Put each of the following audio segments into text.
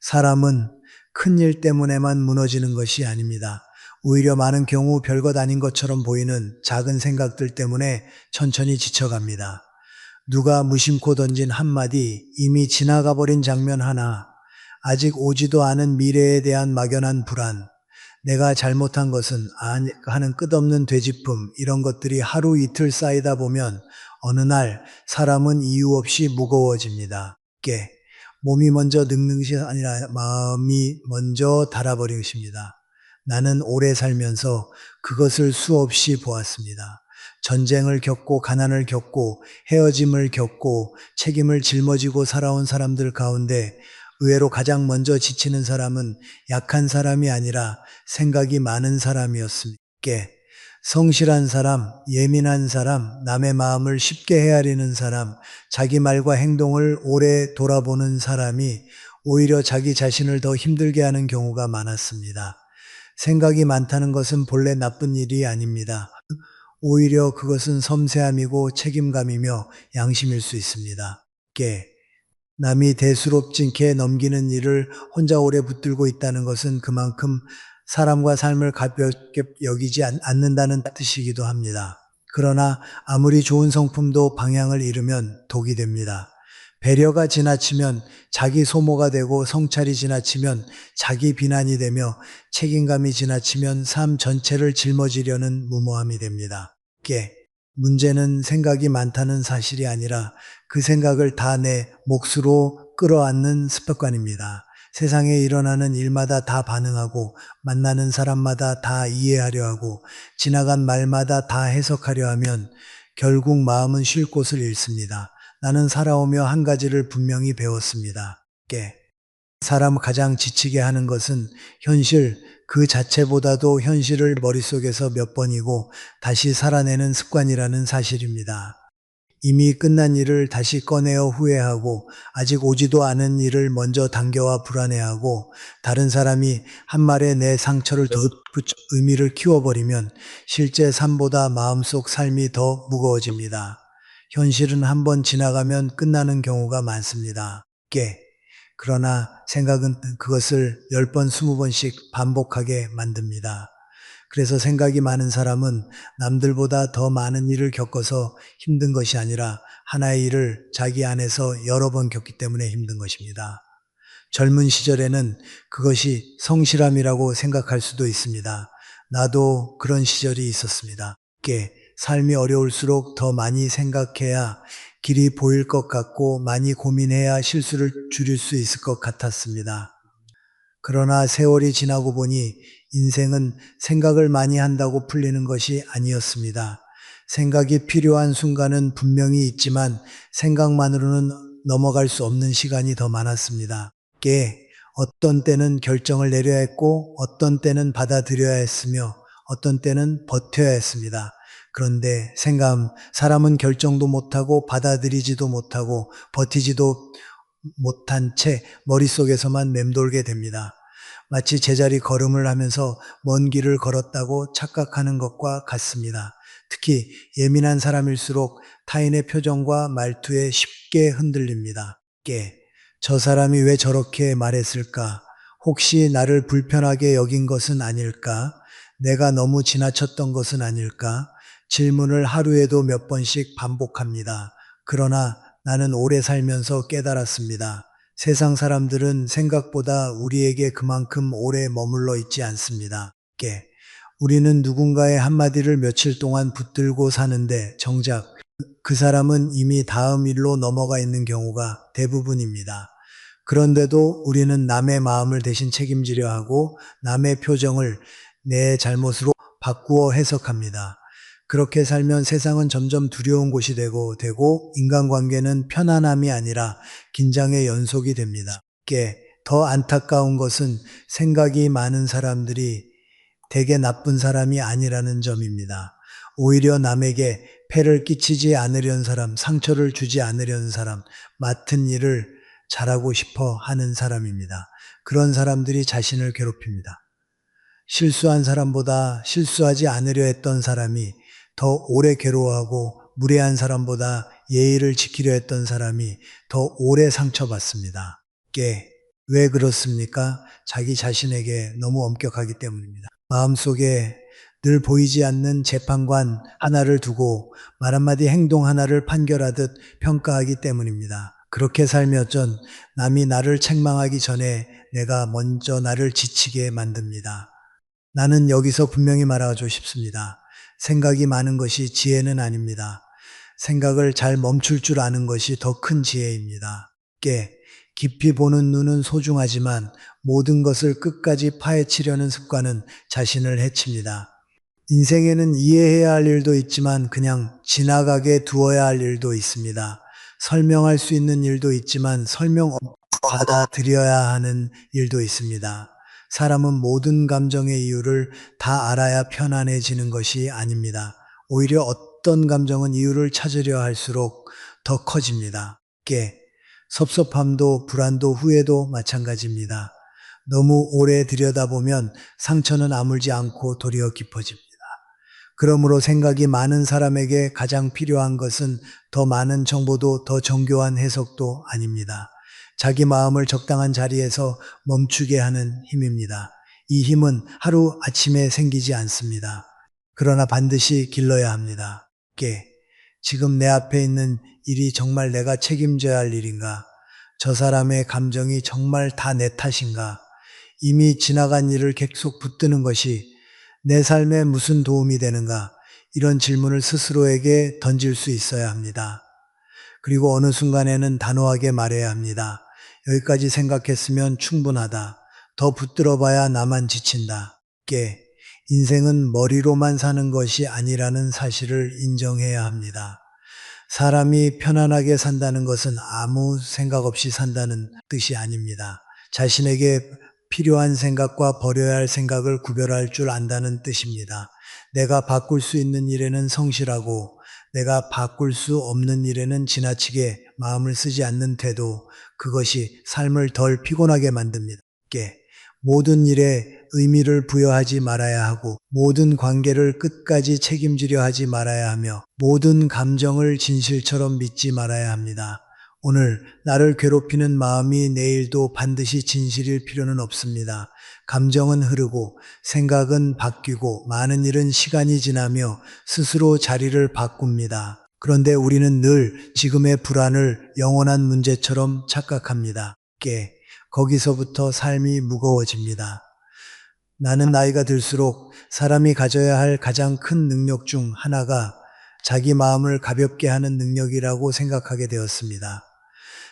사람은 큰 일 때문에만 무너지는 것이 아닙니다. 오히려 많은 경우 별것 아닌 것처럼 보이는 작은 생각들 때문에 천천히 지쳐갑니다. 누가 무심코 던진 한마디, 이미 지나가 버린 장면 하나, 아직 오지도 않은 미래에 대한 막연한 불안, 내가 잘못한 것은 하는 끝없는 되짚음, 이런 것들이 하루 이틀 쌓이다 보면 어느 날 사람은 이유 없이 무거워집니다. 몸이 먼저 늙는 것이 아니라 마음이 먼저 닳아버린 것입니다. 나는 오래 살면서 그것을 수없이 보았습니다. 전쟁을 겪고 가난을 겪고 헤어짐을 겪고 책임을 짊어지고 살아온 사람들 가운데 의외로 가장 먼저 지치는 사람은 약한 사람이 아니라 생각이 많은 사람이었습니다. 성실한 사람, 예민한 사람, 남의 마음을 쉽게 헤아리는 사람, 자기 말과 행동을 오래 돌아보는 사람이 오히려 자기 자신을 더 힘들게 하는 경우가 많았습니다. 생각이 많다는 것은 본래 나쁜 일이 아닙니다. 오히려 그것은 섬세함이고 책임감이며 양심일 수 있습니다. 남이 대수롭지 않게 넘기는 일을 혼자 오래 붙들고 있다는 것은 그만큼 사람과 삶을 가볍게 여기지 않는다는 뜻이기도 합니다. 그러나 아무리 좋은 성품도 방향을 잃으면 독이 됩니다. 배려가 지나치면 자기 소모가 되고 성찰이 지나치면 자기 비난이 되며 책임감이 지나치면 삶 전체를 짊어지려는 무모함이 됩니다. 문제는 생각이 많다는 사실이 아니라 그 생각을 다 내 몫으로 끌어안는 습관입니다. 세상에 일어나는 일마다 다 반응하고 만나는 사람마다 다 이해하려 하고 지나간 말마다 다 해석하려 하면 결국 마음은 쉴 곳을 잃습니다. 나는 살아오며 한 가지를 분명히 배웠습니다. 사람 가장 지치게 하는 것은 현실 그 자체보다도 현실을 머릿속에서 몇 번이고 다시 살아내는 습관이라는 사실입니다. 이미 끝난 일을 다시 꺼내어 후회하고 아직 오지도 않은 일을 먼저 당겨와 불안해하고 다른 사람이 한 말에 내 상처를 덧붙여 의미를 키워버리면 실제 삶보다 마음속 삶이 더 무거워집니다. 현실은 한 번 지나가면 끝나는 경우가 많습니다. 그러나 생각은 그것을 10번, 20번씩 반복하게 만듭니다. 그래서 생각이 많은 사람은 남들보다 더 많은 일을 겪어서 힘든 것이 아니라 하나의 일을 자기 안에서 여러 번 겪기 때문에 힘든 것입니다. 젊은 시절에는 그것이 성실함이라고 생각할 수도 있습니다. 나도 그런 시절이 있었습니다. 삶이 어려울수록 더 많이 생각해야 길이 보일 것 같고 많이 고민해야 실수를 줄일 수 있을 것 같았습니다. 그러나 세월이 지나고 보니 인생은 생각을 많이 한다고 풀리는 것이 아니었습니다. 생각이 필요한 순간은 분명히 있지만 생각만으로는 넘어갈 수 없는 시간이 더 많았습니다. 어떤 때는 결정을 내려야 했고 어떤 때는 받아들여야 했으며 어떤 때는 버텨야 했습니다. 그런데 사람은 결정도 못하고 받아들이지도 못하고 버티지도 못한 채 머릿속에서만 맴돌게 됩니다. 마치 제자리 걸음을 하면서 먼 길을 걸었다고 착각하는 것과 같습니다. 특히 예민한 사람일수록 타인의 표정과 말투에 쉽게 흔들립니다. 저 사람이 왜 저렇게 말했을까? 혹시 나를 불편하게 여긴 것은 아닐까? 내가 너무 지나쳤던 것은 아닐까? 질문을 하루에도 몇 번씩 반복합니다. 그러나 나는 오래 살면서 깨달았습니다. 세상 사람들은 생각보다 우리에게 그만큼 오래 머물러 있지 않습니다. 우리는 누군가의 한마디를 며칠 동안 붙들고 사는데 정작 그 사람은 이미 다음 일로 넘어가 있는 경우가 대부분입니다. 그런데도 우리는 남의 마음을 대신 책임지려 하고 남의 표정을 내 잘못으로 바꾸어 해석합니다. 그렇게 살면 세상은 점점 두려운 곳이 되고 인간관계는 편안함이 아니라 긴장의 연속이 됩니다. 더 안타까운 것은 생각이 많은 사람들이 대개 나쁜 사람이 아니라는 점입니다. 오히려 남에게 폐를 끼치지 않으려는 사람, 상처를 주지 않으려는 사람, 맡은 일을 잘하고 싶어 하는 사람입니다. 그런 사람들이 자신을 괴롭힙니다. 실수한 사람보다 실수하지 않으려 했던 사람이 더 오래 괴로워하고 무례한 사람보다 예의를 지키려 했던 사람이 더 오래 상처받습니다. 깨. 왜 그렇습니까? 자기 자신에게 너무 엄격하기 때문입니다. 마음속에 늘 보이지 않는 재판관 하나를 두고 말 한마디 행동 하나를 판결하듯 평가하기 때문입니다. 그렇게 살며 전 남이 나를 책망하기 전에 내가 먼저 나를 지치게 만듭니다. 나는 여기서 분명히 말하고 싶습니다. 생각이 많은 것이 지혜는 아닙니다. 생각을 잘 멈출 줄 아는 것이 더 큰 지혜입니다. 깨. 깊이 보는 눈은 소중하지만 모든 것을 끝까지 파헤치려는 습관은 자신을 해칩니다. 인생에는 이해해야 할 일도 있지만 그냥 지나가게 두어야 할 일도 있습니다. 설명할 수 있는 일도 있지만 설명 없이 받아들여야 하는 일도 있습니다. 사람은 모든 감정의 이유를 다 알아야 편안해지는 것이 아닙니다. 오히려 어떤 감정은 이유를 찾으려 할수록 더 커집니다. 깨. 섭섭함도 불안도 후회도 마찬가지입니다. 너무 오래 들여다보면 상처는 아물지 않고 도리어 깊어집니다. 그러므로 생각이 많은 사람에게 가장 필요한 것은 더 많은 정보도 더 정교한 해석도 아닙니다. 자기 마음을 적당한 자리에서 멈추게 하는 힘입니다. 이 힘은 하루 아침에 생기지 않습니다. 그러나 반드시 길러야 합니다. 깨. 지금 내 앞에 있는 일이 정말 내가 책임져야 할 일인가? 저 사람의 감정이 정말 다 내 탓인가? 이미 지나간 일을 계속 붙드는 것이 내 삶에 무슨 도움이 되는가? 이런 질문을 스스로에게 던질 수 있어야 합니다. 그리고 어느 순간에는 단호하게 말해야 합니다. 여기까지 생각했으면 충분하다. 더 붙들어 봐야 나만 지친다. 깨. 인생은 머리로만 사는 것이 아니라는 사실을 인정해야 합니다. 사람이 편안하게 산다는 것은 아무 생각 없이 산다는 뜻이 아닙니다. 자신에게 필요한 생각과 버려야 할 생각을 구별할 줄 안다는 뜻입니다. 내가 바꿀 수 있는 일에는 성실하고 내가 바꿀 수 없는 일에는 지나치게 마음을 쓰지 않는 태도, 그것이 삶을 덜 피곤하게 만듭니다. 깨. 모든 일에 의미를 부여하지 말아야 하고 모든 관계를 끝까지 책임지려 하지 말아야 하며 모든 감정을 진실처럼 믿지 말아야 합니다. 오늘 나를 괴롭히는 마음이 내일도 반드시 진실일 필요는 없습니다. 감정은 흐르고 생각은 바뀌고 많은 일은 시간이 지나며 스스로 자리를 바꿉니다. 그런데 우리는 늘 지금의 불안을 영원한 문제처럼 착각합니다. 깨. 거기서부터 삶이 무거워집니다. 나는 나이가 들수록 사람이 가져야 할 가장 큰 능력 중 하나가 자기 마음을 가볍게 하는 능력이라고 생각하게 되었습니다.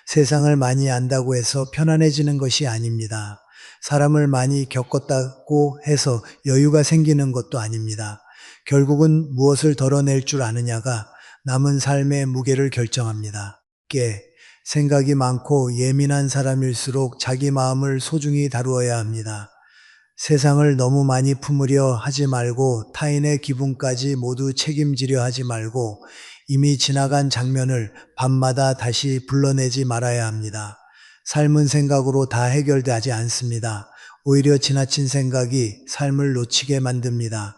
세상을 많이 안다고 해서 편안해지는 것이 아닙니다. 사람을 많이 겪었다고 해서 여유가 생기는 것도 아닙니다. 결국은 무엇을 덜어낼 줄 아느냐가 남은 삶의 무게를 결정합니다. 깨. 생각이 많고 예민한 사람일수록 자기 마음을 소중히 다루어야 합니다. 세상을 너무 많이 품으려 하지 말고 타인의 기분까지 모두 책임지려 하지 말고 이미 지나간 장면을 밤마다 다시 불러내지 말아야 합니다. 삶은 생각으로 다 해결되지 않습니다. 오히려 지나친 생각이 삶을 놓치게 만듭니다.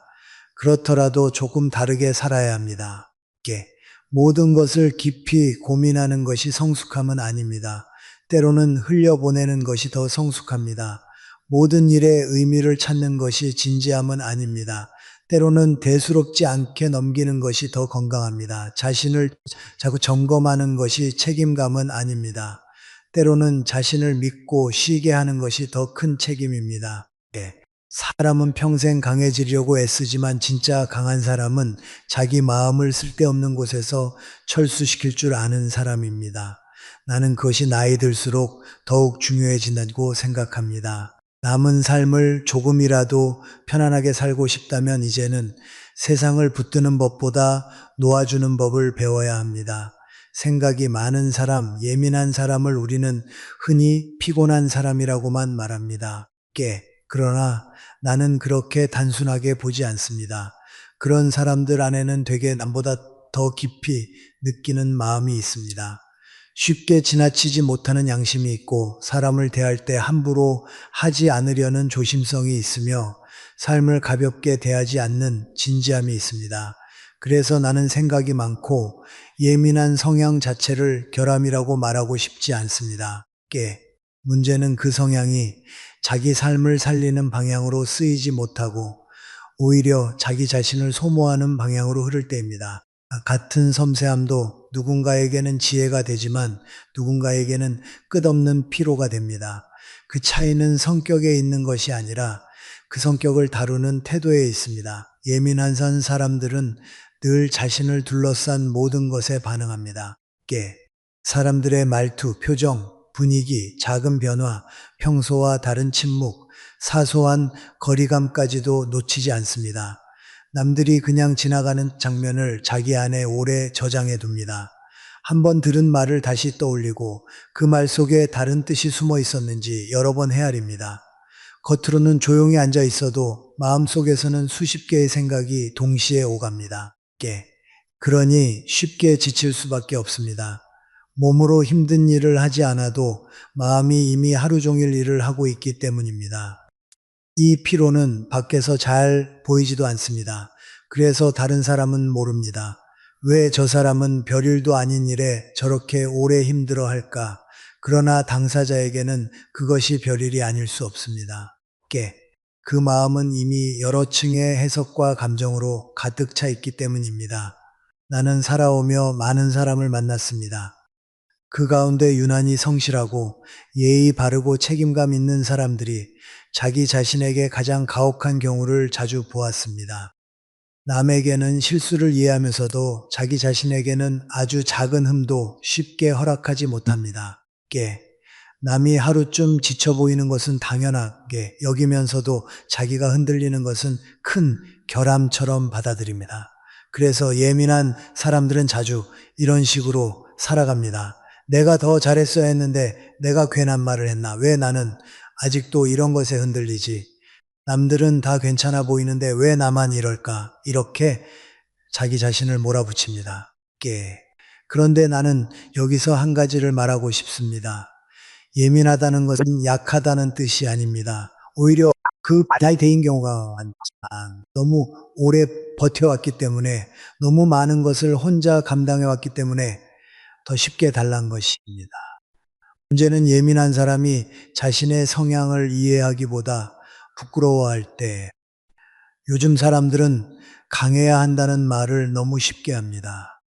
그렇더라도 조금 다르게 살아야 합니다. 깨. 모든 것을 깊이 고민하는 것이 성숙함은 아닙니다. 때로는 흘려보내는 것이 더 성숙합니다. 모든 일에 의미를 찾는 것이 진지함은 아닙니다. 때로는 대수롭지 않게 넘기는 것이 더 건강합니다. 자신을 자꾸 점검하는 것이 책임감은 아닙니다. 때로는 자신을 믿고 쉬게 하는 것이 더 큰 책임입니다. 예. 사람은 평생 강해지려고 애쓰지만 진짜 강한 사람은 자기 마음을 쓸데없는 곳에서 철수시킬 줄 아는 사람입니다. 나는 그것이 나이 들수록 더욱 중요해진다고 생각합니다. 남은 삶을 조금이라도 편안하게 살고 싶다면 이제는 세상을 붙드는 법보다 놓아주는 법을 배워야 합니다. 생각이 많은 사람, 예민한 사람을 우리는 흔히 피곤한 사람이라고만 말합니다. 깨. 그러나 나는 그렇게 단순하게 보지 않습니다. 그런 사람들 안에는 되게 남보다 더 깊이 느끼는 마음이 있습니다. 쉽게 지나치지 못하는 양심이 있고 사람을 대할 때 함부로 하지 않으려는 조심성이 있으며 삶을 가볍게 대하지 않는 진지함이 있습니다. 그래서 나는 생각이 많고 예민한 성향 자체를 결함이라고 말하고 싶지 않습니다. 깨. 문제는 그 성향이 자기 삶을 살리는 방향으로 쓰이지 못하고 오히려 자기 자신을 소모하는 방향으로 흐를 때입니다. 같은 섬세함도 누군가에게는 지혜가 되지만 누군가에게는 끝없는 피로가 됩니다. 그 차이는 성격에 있는 것이 아니라 그 성격을 다루는 태도에 있습니다. 예민한 사람들은 늘 자신을 둘러싼 모든 것에 반응합니다. 사람들의 말투, 표정, 분위기, 작은 변화, 평소와 다른 침묵, 사소한 거리감까지도 놓치지 않습니다. 남들이 그냥 지나가는 장면을 자기 안에 오래 저장해 둡니다. 한번 들은 말을 다시 떠올리고 그 말 속에 다른 뜻이 숨어 있었는지 여러 번 헤아립니다. 겉으로는 조용히 앉아 있어도 마음속에서는 수십 개의 생각이 동시에 오갑니다. 그러니 쉽게 지칠 수밖에 없습니다. 몸으로 힘든 일을 하지 않아도 마음이 이미 하루 종일 일을 하고 있기 때문입니다. 이 피로는 밖에서 잘 보이지도 않습니다. 그래서 다른 사람은 모릅니다. 왜 저 사람은 별일도 아닌 일에 저렇게 오래 힘들어 할까? 그러나 당사자에게는 그것이 별일이 아닐 수 없습니다. 그 마음은 이미 여러 층의 해석과 감정으로 가득 차 있기 때문입니다. 나는 살아오며 많은 사람을 만났습니다. 그 가운데 유난히 성실하고 예의 바르고 책임감 있는 사람들이 자기 자신에게 가장 가혹한 경우를 자주 보았습니다. 남에게는 실수를 이해하면서도 자기 자신에게는 아주 작은 흠도 쉽게 허락하지 못합니다. 남이 하루쯤 지쳐 보이는 것은 당연하게 여기면서도 자기가 흔들리는 것은 큰 결함처럼 받아들입니다. 그래서 예민한 사람들은 자주 이런 식으로 살아갑니다. 내가 더 잘했어야 했는데 내가 괜한 말을 했나? 왜 나는 아직도 이런 것에 흔들리지? 남들은 다 괜찮아 보이는데 왜 나만 이럴까? 이렇게 자기 자신을 몰아붙입니다. 그런데 나는 여기서 한 가지를 말하고 싶습니다. 예민하다는 것은 약하다는 뜻이 아닙니다. 오히려 그 나이 대인 경우가 많지만 너무 오래 버텨왔기 때문에 너무 많은 것을 혼자 감당해왔기 때문에 더 쉽게 달란 것입니다. 문제는 예민한 사람이 자신의 성향을 이해하기보다 부끄러워할 때 요즘 사람들은 강해야 한다는 말을 너무 쉽게 합니다.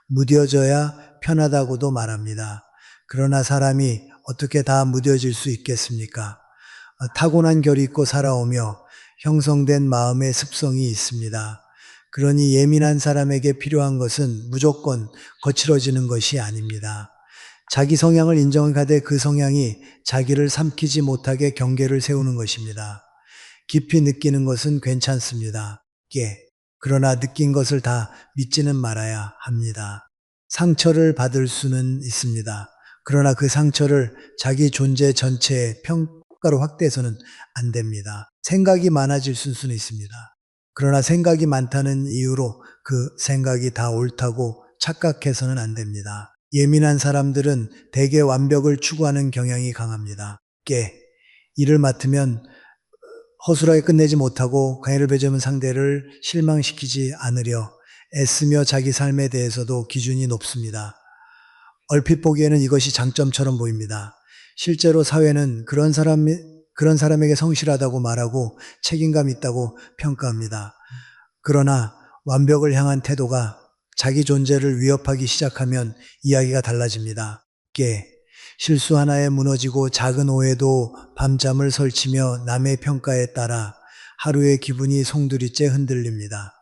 무뎌져야 편하다고도 말합니다. 그러나 사람이 어떻게 다 무뎌질 수 있겠습니까? 타고난 결이 있고 살아오며 형성된 마음의 습성이 있습니다. 그러니 예민한 사람에게 필요한 것은 무조건 거칠어지는 것이 아닙니다. 자기 성향을 인정하되 그 성향이 자기를 삼키지 못하게 경계를 세우는 것입니다. 깊이 느끼는 것은 괜찮습니다. 그러나 느낀 것을 다 믿지는 말아야 합니다. 상처를 받을 수는 있습니다. 그러나 그 상처를 자기 존재 전체의 평가로 확대해서는 안 됩니다. 생각이 많아질 수는 있습니다. 그러나 생각이 많다는 이유로 그 생각이 다 옳다고 착각해서는 안 됩니다. 예민한 사람들은 대개 완벽을 추구하는 경향이 강합니다. 일을 맡으면 허술하게 끝내지 못하고 강의를 배제하는 상대를 실망시키지 않으려 애쓰며 자기 삶에 대해서도 기준이 높습니다. 얼핏 보기에는 이것이 장점처럼 보입니다. 실제로 사회는 그런 사람에게 성실하다고 말하고 책임감 있다고 평가합니다. 그러나 완벽을 향한 태도가 자기 존재를 위협하기 시작하면 이야기가 달라집니다. 실수 하나에 무너지고 작은 오해도 밤잠을 설치며 남의 평가에 따라 하루의 기분이 송두리째 흔들립니다.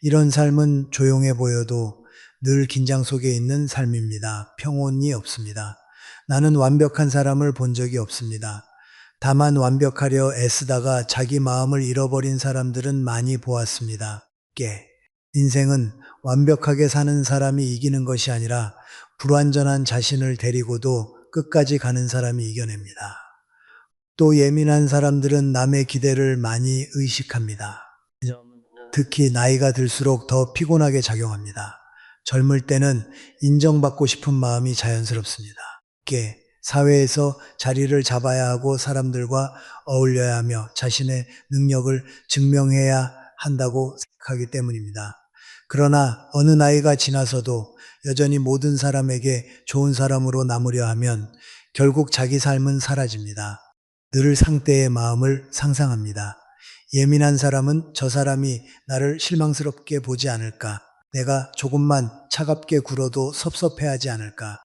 이런 삶은 조용해 보여도 늘 긴장 속에 있는 삶입니다. 평온이 없습니다. 나는 완벽한 사람을 본 적이 없습니다. 다만 완벽하려 애쓰다가 자기 마음을 잃어버린 사람들은 많이 보았습니다. 인생은 완벽하게 사는 사람이 이기는 것이 아니라 불완전한 자신을 데리고도 끝까지 가는 사람이 이겨냅니다. 또 예민한 사람들은 남의 기대를 많이 의식합니다. 특히 나이가 들수록 더 피곤하게 작용합니다. 젊을 때는 인정받고 싶은 마음이 자연스럽습니다. 사회에서 자리를 잡아야 하고 사람들과 어울려야 하며 자신의 능력을 증명해야 한다고 생각하기 때문입니다. 그러나 어느 나이가 지나서도 여전히 모든 사람에게 좋은 사람으로 남으려 하면 결국 자기 삶은 사라집니다. 늘 상대의 마음을 상상합니다. 예민한 사람은 저 사람이 나를 실망스럽게 보지 않을까? 내가 조금만 차갑게 굴어도 섭섭해하지 않을까?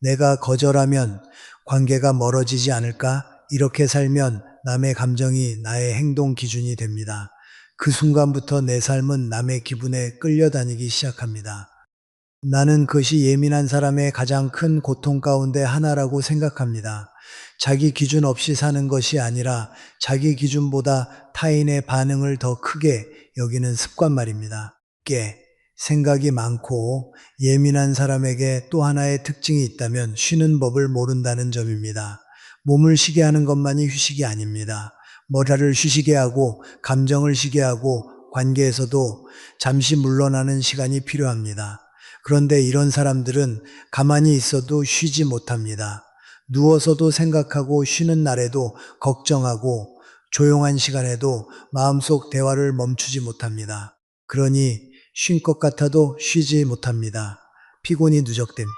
내가 거절하면 관계가 멀어지지 않을까? 이렇게 살면 남의 감정이 나의 행동 기준이 됩니다. 그 순간부터 내 삶은 남의 기분에 끌려다니기 시작합니다. 나는 그것이 예민한 사람의 가장 큰 고통 가운데 하나라고 생각합니다. 자기 기준 없이 사는 것이 아니라 자기 기준보다 타인의 반응을 더 크게 여기는 습관 말입니다. 생각이 많고 예민한 사람에게 또 하나의 특징이 있다면 쉬는 법을 모른다는 점입니다. 몸을 쉬게 하는 것만이 휴식이 아닙니다. 머리를 쉬게 하고 감정을 쉬게 하고 관계에서도 잠시 물러나는 시간이 필요합니다. 그런데 이런 사람들은 가만히 있어도 쉬지 못합니다. 누워서도 생각하고 쉬는 날에도 걱정하고 조용한 시간에도 마음속 대화를 멈추지 못합니다. 그러니 쉰 것 같아도 쉬지 못합니다. 피곤이 누적됩니다.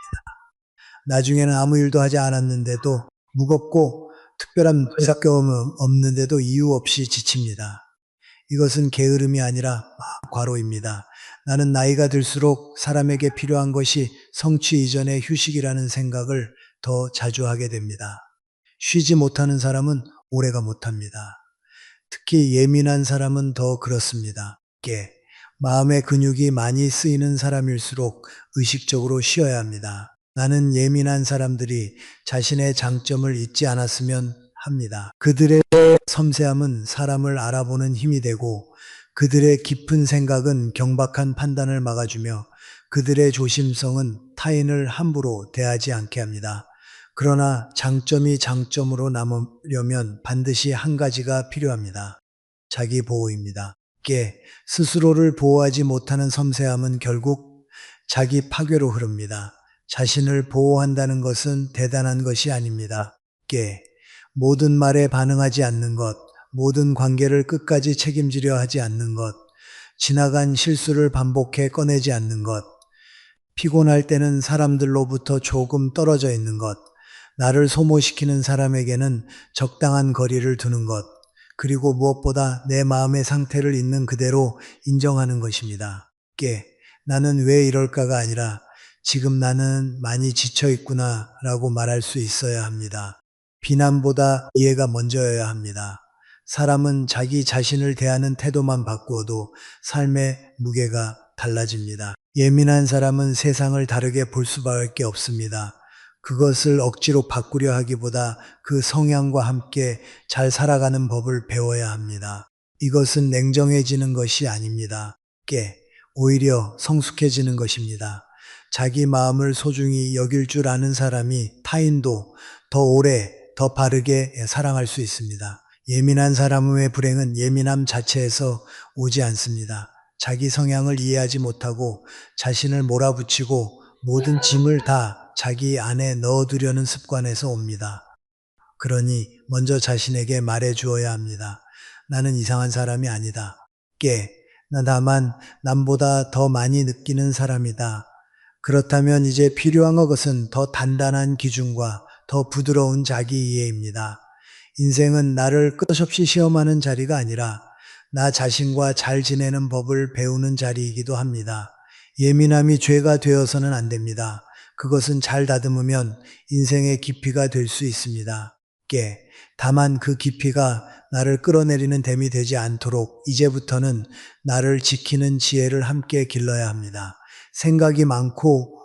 나중에는 아무 일도 하지 않았는데도 무겁고 특별한 의사경험 없는데도 이유 없이 지칩니다. 이것은 게으름이 아니라 과로입니다. 나는 나이가 들수록 사람에게 필요한 것이 성취 이전의 휴식이라는 생각을 더 자주 하게 됩니다. 쉬지 못하는 사람은 오래가 못합니다. 특히 예민한 사람은 더 그렇습니다. 마음의 근육이 많이 쓰이는 사람일수록 의식적으로 쉬어야 합니다. 나는 예민한 사람들이 자신의 장점을 잊지 않았으면 합니다. 그들의 섬세함은 사람을 알아보는 힘이 되고 그들의 깊은 생각은 경박한 판단을 막아주며 그들의 조심성은 타인을 함부로 대하지 않게 합니다. 그러나 장점이 장점으로 남으려면 반드시 한 가지가 필요합니다. 자기 보호입니다. 스스로를 보호하지 못하는 섬세함은 결국 자기 파괴로 흐릅니다. 자신을 보호한다는 것은 대단한 것이 아닙니다. 모든 말에 반응하지 않는 것, 모든 관계를 끝까지 책임지려 하지 않는 것, 지나간 실수를 반복해 꺼내지 않는 것, 피곤할 때는 사람들로부터 조금 떨어져 있는 것, 나를 소모시키는 사람에게는 적당한 거리를 두는 것, 그리고 무엇보다 내 마음의 상태를 있는 그대로 인정하는 것입니다. 나는 왜 이럴까가 아니라 지금 나는 많이 지쳐 있구나 라고 말할 수 있어야 합니다. 비난보다 이해가 먼저여야 합니다. 사람은 자기 자신을 대하는 태도만 바꾸어도 삶의 무게가 달라집니다. 예민한 사람은 세상을 다르게 볼 수밖에 없습니다. 그것을 억지로 바꾸려 하기보다 그 성향과 함께 잘 살아가는 법을 배워야 합니다. 이것은 냉정해지는 것이 아닙니다. 오히려 성숙해지는 것입니다. 자기 마음을 소중히 여길 줄 아는 사람이 타인도 더 오래, 더 바르게 사랑할 수 있습니다. 예민한 사람의 불행은 예민함 자체에서 오지 않습니다. 자기 성향을 이해하지 못하고 자신을 몰아붙이고 모든 짐을 다 자기 안에 넣어두려는 습관에서 옵니다. 그러니 먼저 자신에게 말해 주어야 합니다. 나는 이상한 사람이 아니다. 나 다만 남보다 더 많이 느끼는 사람이다. 그렇다면 이제 필요한 것은 더 단단한 기준과 더 부드러운 자기 이해입니다. 인생은 나를 끝없이 시험하는 자리가 아니라 나 자신과 잘 지내는 법을 배우는 자리이기도 합니다. 예민함이 죄가 되어서는 안 됩니다. 그것은 잘 다듬으면 인생의 깊이가 될 수 있습니다. 다만 그 깊이가 나를 끌어내리는 댐이 되지 않도록 이제부터는 나를 지키는 지혜를 함께 길러야 합니다. 생각이 많고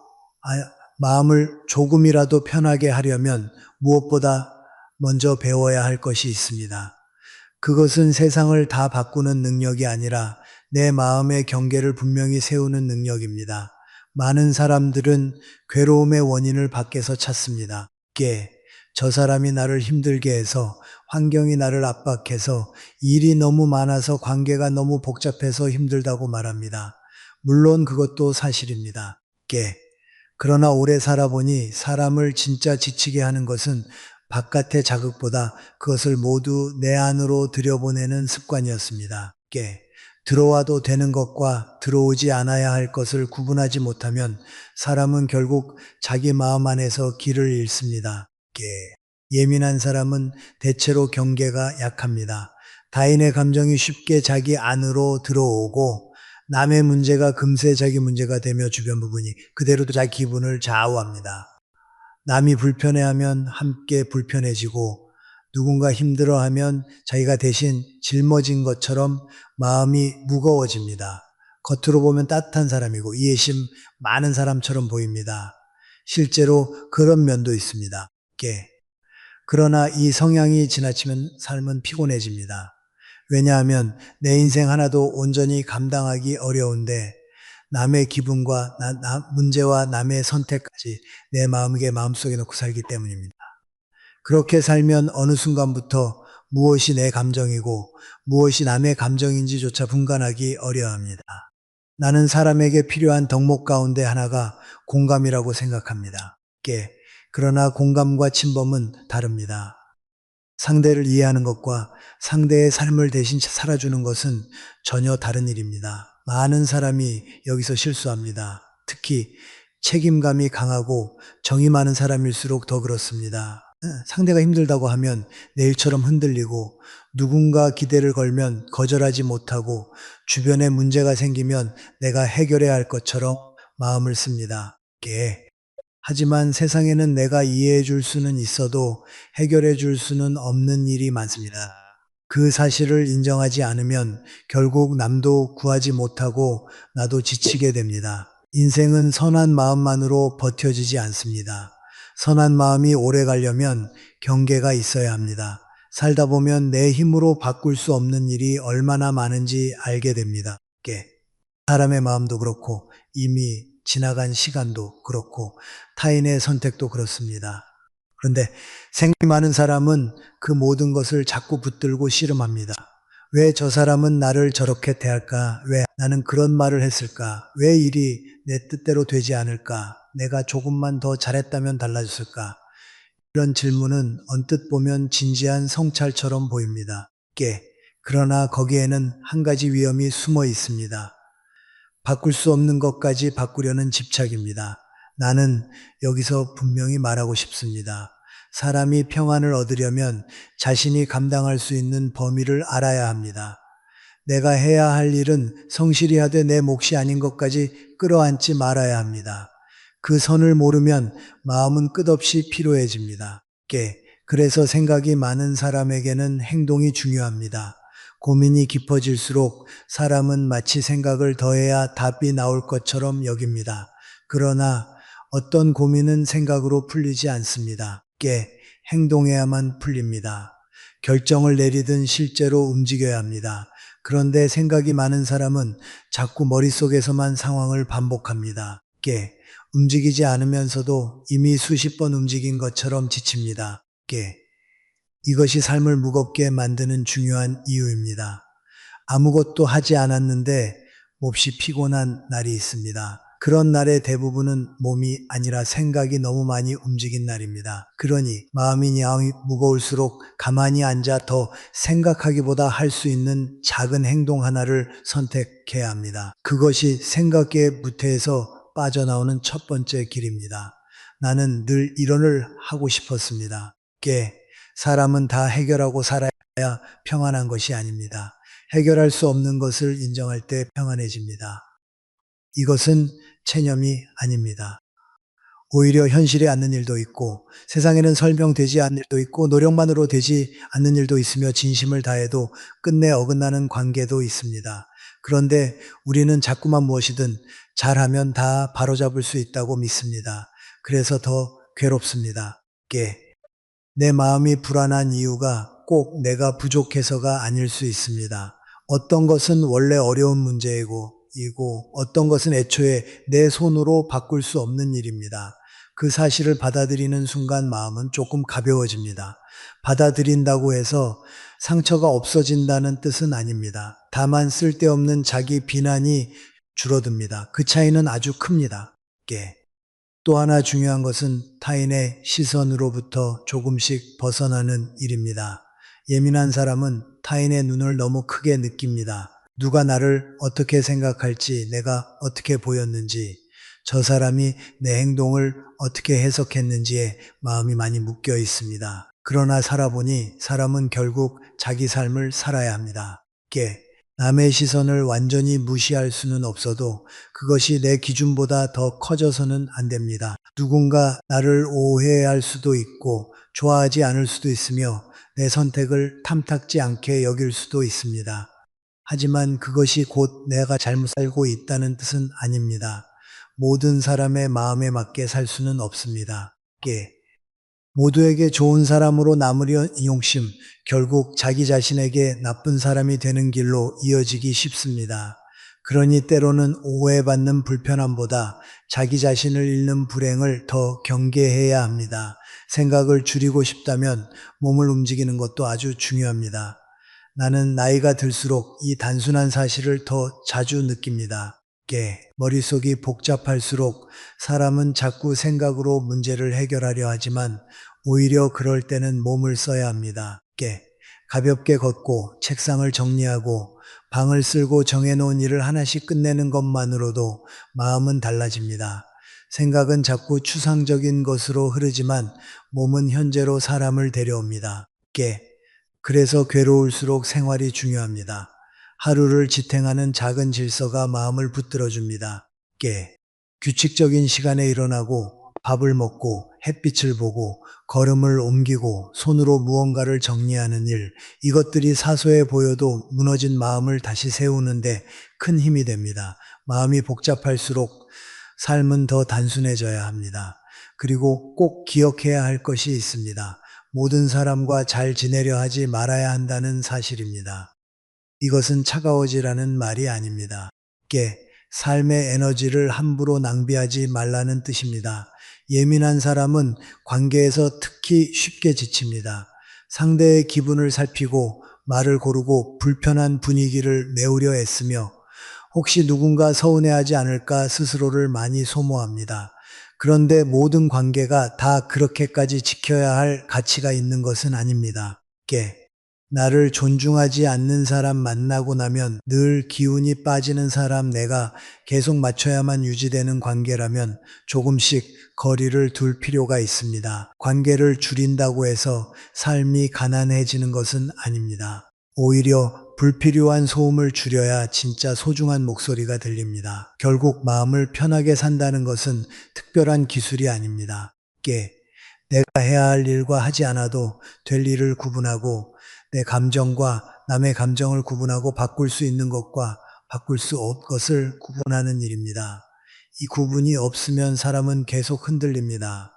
마음을 조금이라도 편하게 하려면 무엇보다 먼저 배워야 할 것이 있습니다. 그것은 세상을 다 바꾸는 능력이 아니라 내 마음의 경계를 분명히 세우는 능력입니다. 많은 사람들은 괴로움의 원인을 밖에서 찾습니다. 저 사람이 나를 힘들게 해서, 환경이 나를 압박해서, 일이 너무 많아서, 관계가 너무 복잡해서 힘들다고 말합니다. 물론 그것도 사실입니다. 그러나 오래 살아보니 사람을 진짜 지치게 하는 것은 바깥의 자극보다 그것을 모두 내 안으로 들여보내는 습관이었습니다. 들어와도 되는 것과 들어오지 않아야 할 것을 구분하지 못하면 사람은 결국 자기 마음 안에서 길을 잃습니다. 예민한 사람은 대체로 경계가 약합니다. 타인의 감정이 쉽게 자기 안으로 들어오고 남의 문제가 금세 자기 문제가 되며 주변 부분이 그대로도 자기 기분을 좌우합니다. 남이 불편해하면 함께 불편해지고 누군가 힘들어하면 자기가 대신 짊어진 것처럼 마음이 무거워집니다. 겉으로 보면 따뜻한 사람이고 이해심 많은 사람처럼 보입니다. 실제로 그런 면도 있습니다. 그러나 이 성향이 지나치면 삶은 피곤해집니다. 왜냐하면 내 인생 하나도 온전히 감당하기 어려운데 남의 기분과 문제와 남의 선택까지 내 마음속에 넣고 살기 때문입니다. 그렇게 살면 어느 순간부터 무엇이 내 감정이고 무엇이 남의 감정인지조차 분간하기 어려워합니다. 나는 사람에게 필요한 덕목 가운데 하나가 공감이라고 생각합니다. 그러나 공감과 침범은 다릅니다. 상대를 이해하는 것과 상대의 삶을 대신 살아주는 것은 전혀 다른 일입니다. 많은 사람이 여기서 실수합니다. 특히 책임감이 강하고 정이 많은 사람일수록 더 그렇습니다. 상대가 힘들다고 하면 내일처럼 흔들리고 누군가 기대를 걸면 거절하지 못하고 주변에 문제가 생기면 내가 해결해야 할 것처럼 마음을 씁니다. 하지만 세상에는 내가 이해해 줄 수는 있어도 해결해 줄 수는 없는 일이 많습니다. 그 사실을 인정하지 않으면 결국 남도 구하지 못하고 나도 지치게 됩니다. 인생은 선한 마음만으로 버텨지지 않습니다. 선한 마음이 오래 가려면 경계가 있어야 합니다. 살다 보면 내 힘으로 바꿀 수 없는 일이 얼마나 많은지 알게 됩니다. 사람의 마음도 그렇고 이미 지나간 시간도 그렇고 타인의 선택도 그렇습니다. 그런데 생각이 많은 사람은 그 모든 것을 자꾸 붙들고 씨름합니다. 왜 저 사람은 나를 저렇게 대할까? 왜 나는 그런 말을 했을까? 왜 일이 내 뜻대로 되지 않을까? 내가 조금만 더 잘했다면 달라졌을까? 이런 질문은 언뜻 보면 진지한 성찰처럼 보입니다. 그러나 거기에는 한 가지 위험이 숨어 있습니다. 바꿀 수 없는 것까지 바꾸려는 집착입니다. 나는 여기서 분명히 말하고 싶습니다. 사람이 평안을 얻으려면 자신이 감당할 수 있는 범위를 알아야 합니다. 내가 해야 할 일은 성실히 하되 내 몫이 아닌 것까지 끌어안지 말아야 합니다. 그 선을 모르면 마음은 끝없이 피로해집니다. 그래서 생각이 많은 사람에게는 행동이 중요합니다. 고민이 깊어질수록 사람은 마치 생각을 더해야 답이 나올 것처럼 여깁니다. 그러나 어떤 고민은 생각으로 풀리지 않습니다. 행동해야만 풀립니다. 결정을 내리든 실제로 움직여야 합니다. 그런데 생각이 많은 사람은 자꾸 머릿속에서만 상황을 반복합니다. 움직이지 않으면서도 이미 수십 번 움직인 것처럼 지칩니다. 이것이 삶을 무겁게 만드는 중요한 이유입니다. 아무것도 하지 않았는데 몹시 피곤한 날이 있습니다. 그런 날의 대부분은 몸이 아니라 생각이 너무 많이 움직인 날입니다. 그러니 마음이 무거울수록 가만히 앉아 더 생각하기보다 할 수 있는 작은 행동 하나를 선택해야 합니다. 그것이 생각의 무태에서 빠져나오는 첫 번째 길입니다. 나는 늘 이론을 하고 싶었습니다. 사람은 다 해결하고 살아야 평안한 것이 아닙니다. 해결할 수 없는 것을 인정할 때 평안해집니다. 이것은 체념이 아닙니다. 오히려 현실에 않는 일도 있고 세상에는 설명되지 않는 일도 있고 노력만으로 되지 않는 일도 있으며 진심을 다해도 끝내 어긋나는 관계도 있습니다. 그런데 우리는 자꾸만 무엇이든 잘하면 다 바로잡을 수 있다고 믿습니다. 그래서 더 괴롭습니다. 내 마음이 불안한 이유가 꼭 내가 부족해서가 아닐 수 있습니다. 어떤 것은 원래 어려운 문제이고 어떤 것은 애초에 내 손으로 바꿀 수 없는 일입니다. 그 사실을 받아들이는 순간 마음은 조금 가벼워집니다. 받아들인다고 해서 상처가 없어진다는 뜻은 아닙니다. 다만 쓸데없는 자기 비난이 줄어듭니다. 그 차이는 아주 큽니다. 또 하나 중요한 것은 타인의 시선으로부터 조금씩 벗어나는 일입니다. 예민한 사람은 타인의 눈을 너무 크게 느낍니다. 누가 나를 어떻게 생각할지, 내가 어떻게 보였는지, 저 사람이 내 행동을 어떻게 해석했는지에 마음이 많이 묶여 있습니다. 그러나 살아보니 사람은 결국 자기 삶을 살아야 합니다. 남의 시선을 완전히 무시할 수는 없어도 그것이 내 기준보다 더 커져서는 안 됩니다. 누군가 나를 오해할 수도 있고 좋아하지 않을 수도 있으며 내 선택을 탐탁지 않게 여길 수도 있습니다. 하지만 그것이 곧 내가 잘못 살고 있다는 뜻은 아닙니다. 모든 사람의 마음에 맞게 살 수는 없습니다. 모두에게 좋은 사람으로 남으려 용심, 결국 자기 자신에게 나쁜 사람이 되는 길로 이어지기 쉽습니다. 그러니 때로는 오해받는 불편함보다 자기 자신을 잃는 불행을 더 경계해야 합니다. 생각을 줄이고 싶다면 몸을 움직이는 것도 아주 중요합니다. 나는 나이가 들수록 이 단순한 사실을 더 자주 느낍니다. 머릿속이 복잡할수록 사람은 자꾸 생각으로 문제를 해결하려 하지만 오히려 그럴 때는 몸을 써야 합니다. 가볍게 걷고 책상을 정리하고 방을 쓸고 정해놓은 일을 하나씩 끝내는 것만으로도 마음은 달라집니다. 생각은 자꾸 추상적인 것으로 흐르지만 몸은 현재로 사람을 데려옵니다. 그래서 괴로울수록 생활이 중요합니다. 하루를 지탱하는 작은 질서가 마음을 붙들어줍니다. 규칙적인 시간에 일어나고 밥을 먹고 햇빛을 보고 걸음을 옮기고 손으로 무언가를 정리하는 일, 이것들이 사소해 보여도 무너진 마음을 다시 세우는데 큰 힘이 됩니다. 마음이 복잡할수록 삶은 더 단순해져야 합니다. 그리고 꼭 기억해야 할 것이 있습니다. 모든 사람과 잘 지내려 하지 말아야 한다는 사실입니다. 이것은 차가워지라는 말이 아닙니다. 삶의 에너지를 함부로 낭비하지 말라는 뜻입니다. 예민한 사람은 관계에서 특히 쉽게 지칩니다. 상대의 기분을 살피고 말을 고르고 불편한 분위기를 메우려 애쓰며 혹시 누군가 서운해하지 않을까 스스로를 많이 소모합니다. 그런데 모든 관계가 다 그렇게까지 지켜야 할 가치가 있는 것은 아닙니다. 나를 존중하지 않는 사람 만나고 나면 늘 기운이 빠지는 사람, 내가 계속 맞춰야만 유지되는 관계라면 조금씩 거리를 둘 필요가 있습니다. 관계를 줄인다고 해서 삶이 가난해지는 것은 아닙니다. 오히려 불필요한 소음을 줄여야 진짜 소중한 목소리가 들립니다. 결국 마음을 편하게 산다는 것은 특별한 기술이 아닙니다. 내가 해야 할 일과 하지 않아도 될 일을 구분하고 내 감정과 남의 감정을 구분하고 바꿀 수 있는 것과 바꿀 수 없는 것을 구분하는 일입니다. 이 구분이 없으면 사람은 계속 흔들립니다.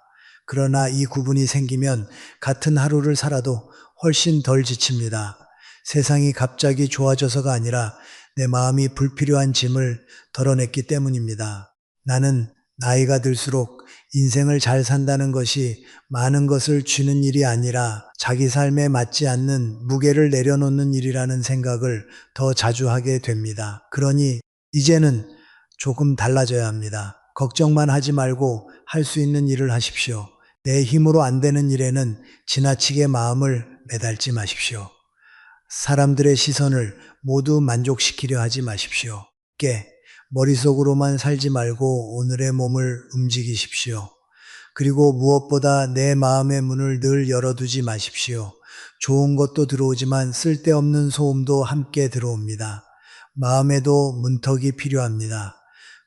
그러나 이 구분이 생기면 같은 하루를 살아도 훨씬 덜 지칩니다. 세상이 갑자기 좋아져서가 아니라 내 마음이 불필요한 짐을 덜어냈기 때문입니다. 나는 나이가 들수록 인생을 잘 산다는 것이 많은 것을 쥐는 일이 아니라 자기 삶에 맞지 않는 무게를 내려놓는 일이라는 생각을 더 자주 하게 됩니다. 그러니 이제는 조금 달라져야 합니다. 걱정만 하지 말고 할 수 있는 일을 하십시오. 내 힘으로 안 되는 일에는 지나치게 마음을 매달지 마십시오. 사람들의 시선을 모두 만족시키려 하지 마십시오. 머릿속으로만 살지 말고 오늘의 몸을 움직이십시오. 그리고 무엇보다 내 마음의 문을 늘 열어두지 마십시오. 좋은 것도 들어오지만 쓸데없는 소음도 함께 들어옵니다. 마음에도 문턱이 필요합니다.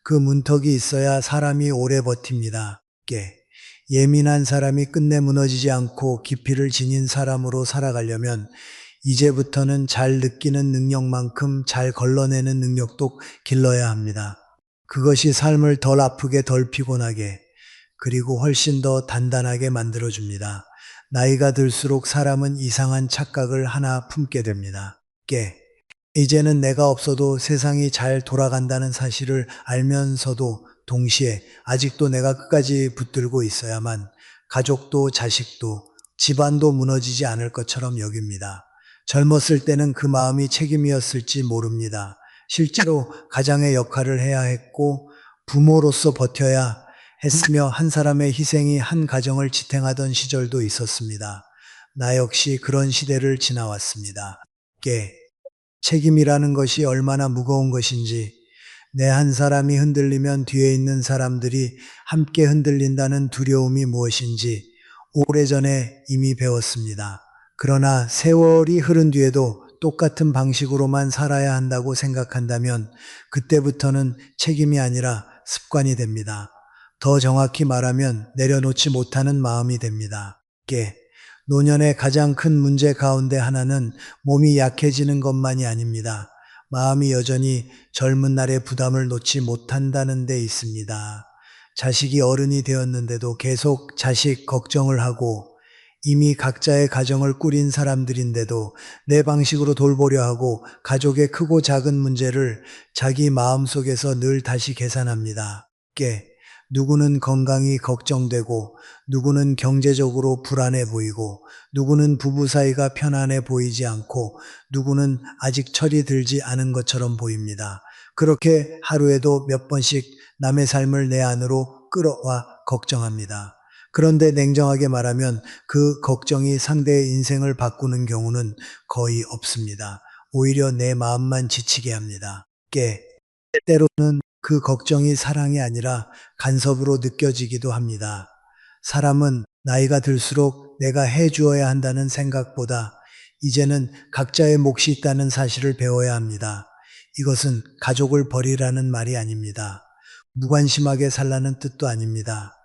그 문턱이 있어야 사람이 오래 버팁니다. 예민한 사람이 끝내 무너지지 않고 깊이를 지닌 사람으로 살아가려면 이제부터는 잘 느끼는 능력만큼 잘 걸러내는 능력도 길러야 합니다. 그것이 삶을 덜 아프게 덜 피곤하게 그리고 훨씬 더 단단하게 만들어줍니다. 나이가 들수록 사람은 이상한 착각을 하나 품게 됩니다. 이제는 내가 없어도 세상이 잘 돌아간다는 사실을 알면서도 동시에 아직도 내가 끝까지 붙들고 있어야만 가족도 자식도 집안도 무너지지 않을 것처럼 여깁니다. 젊었을 때는 그 마음이 책임이었을지 모릅니다. 실제로 가장의 역할을 해야 했고 부모로서 버텨야 했으며 한 사람의 희생이 한 가정을 지탱하던 시절도 있었습니다. 나 역시 그런 시대를 지나왔습니다. 책임이라는 것이 얼마나 무거운 것인지 내 한 사람이 흔들리면 뒤에 있는 사람들이 함께 흔들린다는 두려움이 무엇인지 오래전에 이미 배웠습니다. 그러나 세월이 흐른 뒤에도 똑같은 방식으로만 살아야 한다고 생각한다면 그때부터는 책임이 아니라 습관이 됩니다. 더 정확히 말하면 내려놓지 못하는 마음이 됩니다. 노년의 가장 큰 문제 가운데 하나는 몸이 약해지는 것만이 아닙니다. 마음이 여전히 젊은 날의 부담을 놓지 못한다는 데 있습니다. 자식이 어른이 되었는데도 계속 자식 걱정을 하고 이미 각자의 가정을 꾸린 사람들인데도 내 방식으로 돌보려 하고 가족의 크고 작은 문제를 자기 마음속에서 늘 다시 계산합니다. 누구는 건강이 걱정되고 누구는 경제적으로 불안해 보이고 누구는 부부 사이가 편안해 보이지 않고 누구는 아직 철이 들지 않은 것처럼 보입니다. 그렇게 하루에도 몇 번씩 남의 삶을 내 안으로 끌어와 걱정합니다. 그런데 냉정하게 말하면 그 걱정이 상대의 인생을 바꾸는 경우는 거의 없습니다. 오히려 내 마음만 지치게 합니다. 때로는 그 걱정이 사랑이 아니라 간섭으로 느껴지기도 합니다. 사람은 나이가 들수록 내가 해주어야 한다는 생각보다 이제는 각자의 몫이 있다는 사실을 배워야 합니다. 이것은 가족을 버리라는 말이 아닙니다. 무관심하게 살라는 뜻도 아닙니다.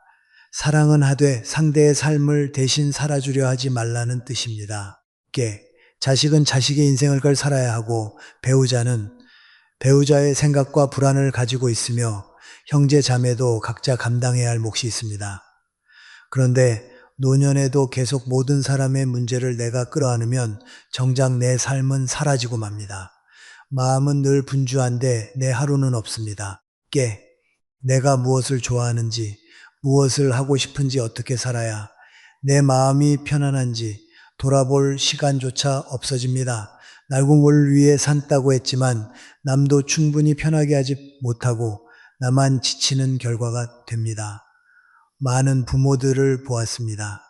사랑은 하되 상대의 삶을 대신 살아주려 하지 말라는 뜻입니다. 자식은 자식의 인생을 걸 살아야 하고 배우자는 배우자의 생각과 불안을 가지고 있으며 형제 자매도 각자 감당해야 할 몫이 있습니다. 그런데 노년에도 계속 모든 사람의 문제를 내가 끌어안으면 정작 내 삶은 사라지고 맙니다. 마음은 늘 분주한데 내 하루는 없습니다. 내가 무엇을 좋아하는지, 무엇을 하고 싶은지, 어떻게 살아야 내 마음이 편안한지 돌아볼 시간조차 없어집니다. 낡은 월 위에 산다고 했지만 남도 충분히 편하게 하지 못하고 나만 지치는 결과가 됩니다. 많은 부모들을 보았습니다.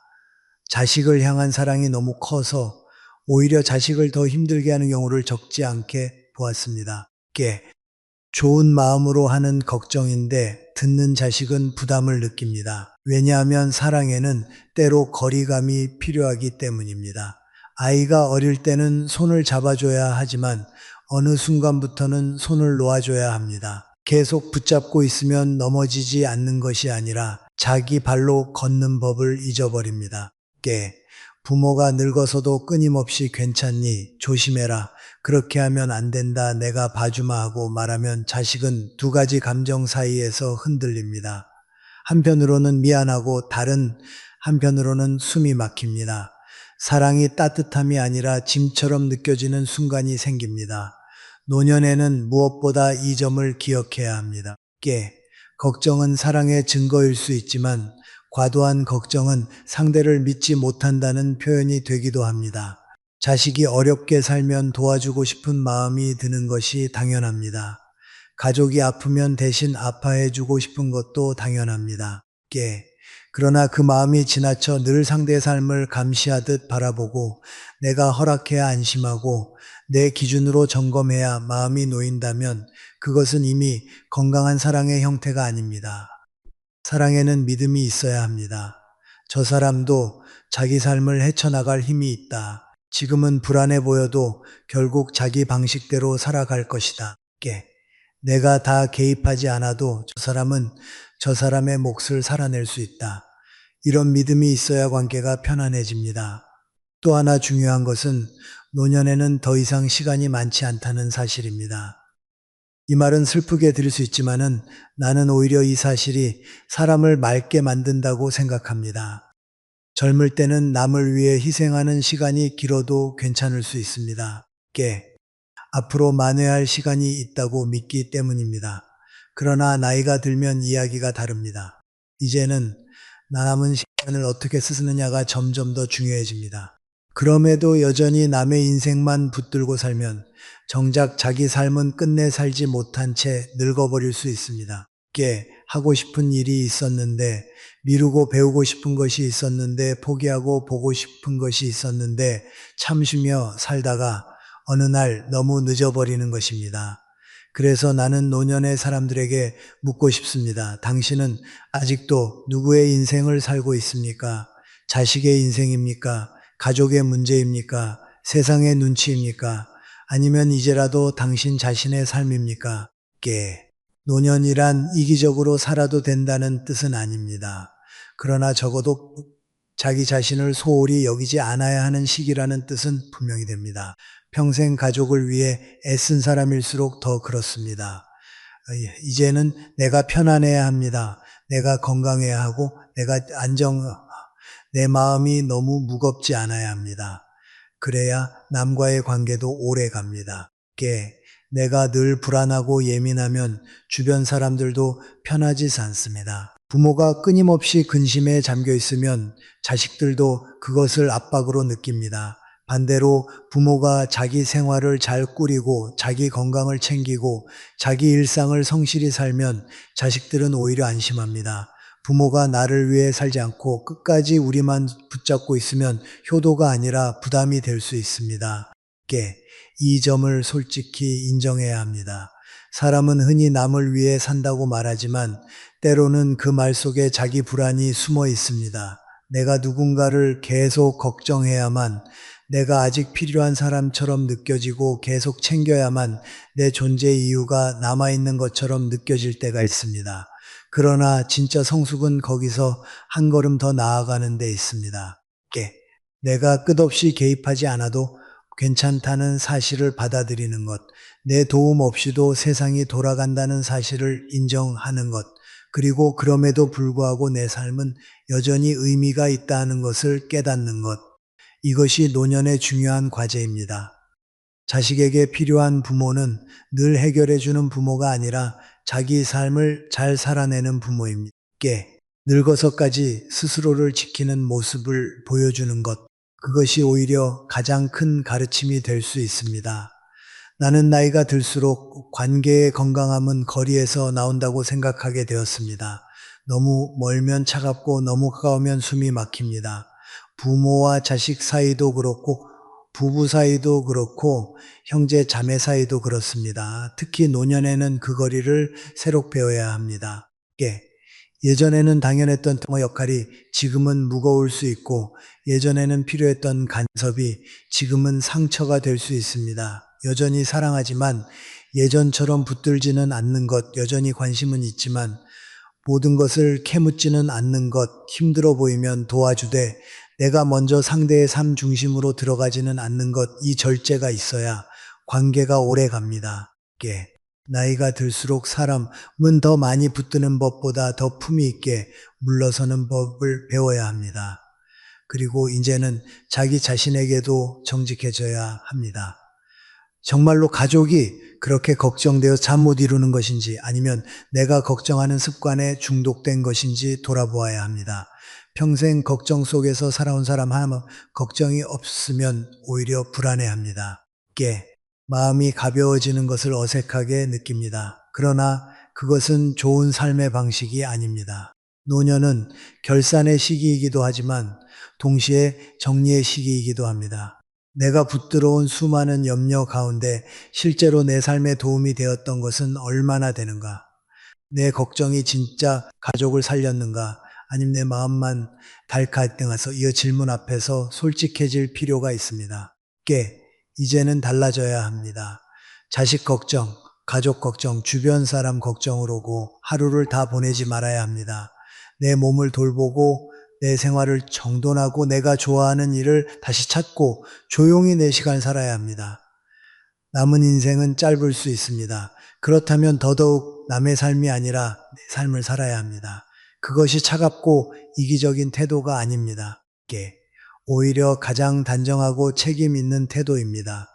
자식을 향한 사랑이 너무 커서 오히려 자식을 더 힘들게 하는 경우를 적지 않게 보았습니다. 좋은 마음으로 하는 걱정인데 듣는 자식은 부담을 느낍니다. 왜냐하면 사랑에는 때로 거리감이 필요하기 때문입니다. 아이가 어릴 때는 손을 잡아줘야 하지만 어느 순간부터는 손을 놓아줘야 합니다. 계속 붙잡고 있으면 넘어지지 않는 것이 아니라 자기 발로 걷는 법을 잊어버립니다. 부모가 늙어서도 끊임없이 괜찮니? 조심해라. 그렇게 하면 안 된다. 내가 봐주마 하고 말하면 자식은 두 가지 감정 사이에서 흔들립니다. 한편으로는 미안하고 다른 한편으로는 숨이 막힙니다. 사랑이 따뜻함이 아니라 짐처럼 느껴지는 순간이 생깁니다. 노년에는 무엇보다 이 점을 기억해야 합니다. 걱정은 사랑의 증거일 수 있지만 과도한 걱정은 상대를 믿지 못한다는 표현이 되기도 합니다. 자식이 어렵게 살면 도와주고 싶은 마음이 드는 것이 당연합니다. 가족이 아프면 대신 아파해주고 싶은 것도 당연합니다. 그러나 그 마음이 지나쳐 늘 상대의 삶을 감시하듯 바라보고 내가 허락해야 안심하고 내 기준으로 점검해야 마음이 놓인다면 그것은 이미 건강한 사랑의 형태가 아닙니다. 사랑에는 믿음이 있어야 합니다. 저 사람도 자기 삶을 헤쳐나갈 힘이 있다. 지금은 불안해 보여도 결국 자기 방식대로 살아갈 것이다. 내가 다 개입하지 않아도 저 사람은 저 사람의 몫을 살아낼 수 있다. 이런 믿음이 있어야 관계가 편안해집니다. 또 하나 중요한 것은 노년에는 더 이상 시간이 많지 않다는 사실입니다. 이 말은 슬프게 들릴 수 있지만은 나는 오히려 이 사실이 사람을 맑게 만든다고 생각합니다. 젊을 때는 남을 위해 희생하는 시간이 길어도 괜찮을 수 있습니다. 앞으로 만회할 시간이 있다고 믿기 때문입니다. 그러나 나이가 들면 이야기가 다릅니다. 이제는 남은 시간을 어떻게 쓰느냐가 점점 더 중요해집니다. 그럼에도 여전히 남의 인생만 붙들고 살면 정작 자기 삶은 끝내 살지 못한 채 늙어버릴 수 있습니다. 하고 싶은 일이 있었는데, 미루고 배우고 싶은 것이 있었는데, 포기하고 보고 싶은 것이 있었는데 참으며 살다가 어느 날 너무 늦어버리는 것입니다. 그래서 나는 노년의 사람들에게 묻고 싶습니다. 당신은 아직도 누구의 인생을 살고 있습니까? 자식의 인생입니까? 가족의 문제입니까? 세상의 눈치입니까? 아니면 이제라도 당신 자신의 삶입니까? 노년이란 이기적으로 살아도 된다는 뜻은 아닙니다. 그러나 적어도 자기 자신을 소홀히 여기지 않아야 하는 시기라는 뜻은 분명히 됩니다. 평생 가족을 위해 애쓴 사람일수록 더 그렇습니다. 이제는 내가 편안해야 합니다. 내가 건강해야 하고 내 마음이 너무 무겁지 않아야 합니다. 그래야 남과의 관계도 오래 갑니다. 내가 늘 불안하고 예민하면 주변 사람들도 편하지 않습니다. 부모가 끊임없이 근심에 잠겨 있으면 자식들도 그것을 압박으로 느낍니다. 반대로 부모가 자기 생활을 잘 꾸리고 자기 건강을 챙기고 자기 일상을 성실히 살면 자식들은 오히려 안심합니다. 부모가 나를 위해 살지 않고 끝까지 우리만 붙잡고 있으면 효도가 아니라 부담이 될 수 있습니다. 이 점을 솔직히 인정해야 합니다. 사람은 흔히 남을 위해 산다고 말하지만 때로는 그 말 속에 자기 불안이 숨어 있습니다. 내가 누군가를 계속 걱정해야만, 내가 아직 필요한 사람처럼 느껴지고 계속 챙겨야만 내 존재 이유가 남아있는 것처럼 느껴질 때가 있습니다. 그러나 진짜 성숙은 거기서 한 걸음 더 나아가는 데 있습니다. 내가 끝없이 개입하지 않아도 괜찮다는 사실을 받아들이는 것, 내 도움 없이도 세상이 돌아간다는 사실을 인정하는 것, 그리고 그럼에도 불구하고 내 삶은 여전히 의미가 있다는 것을 깨닫는 것, 이것이 노년의 중요한 과제입니다. 자식에게 필요한 부모는 늘 해결해주는 부모가 아니라 자기 삶을 잘 살아내는 부모입니다. 늙어서까지 스스로를 지키는 모습을 보여주는 것, 그것이 오히려 가장 큰 가르침이 될 수 있습니다. 나는 나이가 들수록 관계의 건강함은 거리에서 나온다고 생각하게 되었습니다. 너무 멀면 차갑고 너무 가까우면 숨이 막힙니다. 부모와 자식 사이도 그렇고 부부 사이도 그렇고 형제 자매 사이도 그렇습니다. 특히 노년에는 그 거리를 새록 배워야 합니다. 예전에는 당연했던 역할이 지금은 무거울 수 있고 예전에는 필요했던 간섭이 지금은 상처가 될 수 있습니다. 여전히 사랑하지만 예전처럼 붙들지는 않는 것, 여전히 관심은 있지만 모든 것을 캐묻지는 않는 것, 힘들어 보이면 도와주되 내가 먼저 상대의 삶 중심으로 들어가지는 않는 것, 이 절제가 있어야 관계가 오래 갑니다. 나이가 들수록 사람은 더 많이 붙드는 법보다 더 품위 있게 물러서는 법을 배워야 합니다. 그리고 이제는 자기 자신에게도 정직해져야 합니다. 정말로 가족이 그렇게 걱정되어 잠 못 이루는 것인지 아니면 내가 걱정하는 습관에 중독된 것인지 돌아보아야 합니다. 평생 걱정 속에서 살아온 사람 하면 걱정이 없으면 오히려 불안해합니다. 마음이 가벼워지는 것을 어색하게 느낍니다. 그러나 그것은 좋은 삶의 방식이 아닙니다. 노년은 결산의 시기이기도 하지만 동시에 정리의 시기이기도 합니다. 내가 붙들어온 수많은 염려 가운데 실제로 내 삶에 도움이 되었던 것은 얼마나 되는가? 내 걱정이 진짜 가족을 살렸는가? 아니면 내 마음만 달카등해서 이 질문 앞에서 솔직해질 필요가 있습니다. 이제는 달라져야 합니다. 자식 걱정, 가족 걱정, 주변 사람 걱정으로고 하루를 다 보내지 말아야 합니다. 내 몸을 돌보고 내 생활을 정돈하고 내가 좋아하는 일을 다시 찾고 조용히 내 시간 살아야 합니다. 남은 인생은 짧을 수 있습니다. 그렇다면 더더욱 남의 삶이 아니라 내 삶을 살아야 합니다. 그것이 차갑고 이기적인 태도가 아닙니다. 오히려 가장 단정하고 책임 있는 태도입니다.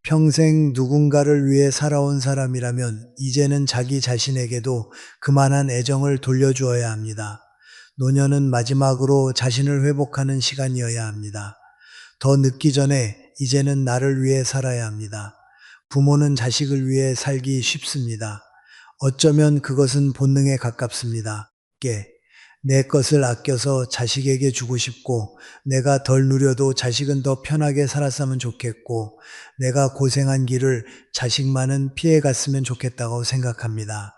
평생 누군가를 위해 살아온 사람이라면 이제는 자기 자신에게도 그만한 애정을 돌려주어야 합니다. 노년은 마지막으로 자신을 회복하는 시간이어야 합니다. 더 늦기 전에 이제는 나를 위해 살아야 합니다. 부모는 자식을 위해 살기 쉽습니다. 어쩌면 그것은 본능에 가깝습니다. 내 것을 아껴서 자식에게 주고 싶고, 내가 덜 누려도 자식은 더 편하게 살았으면 좋겠고, 내가 고생한 길을 자식만은 피해 갔으면 좋겠다고 생각합니다.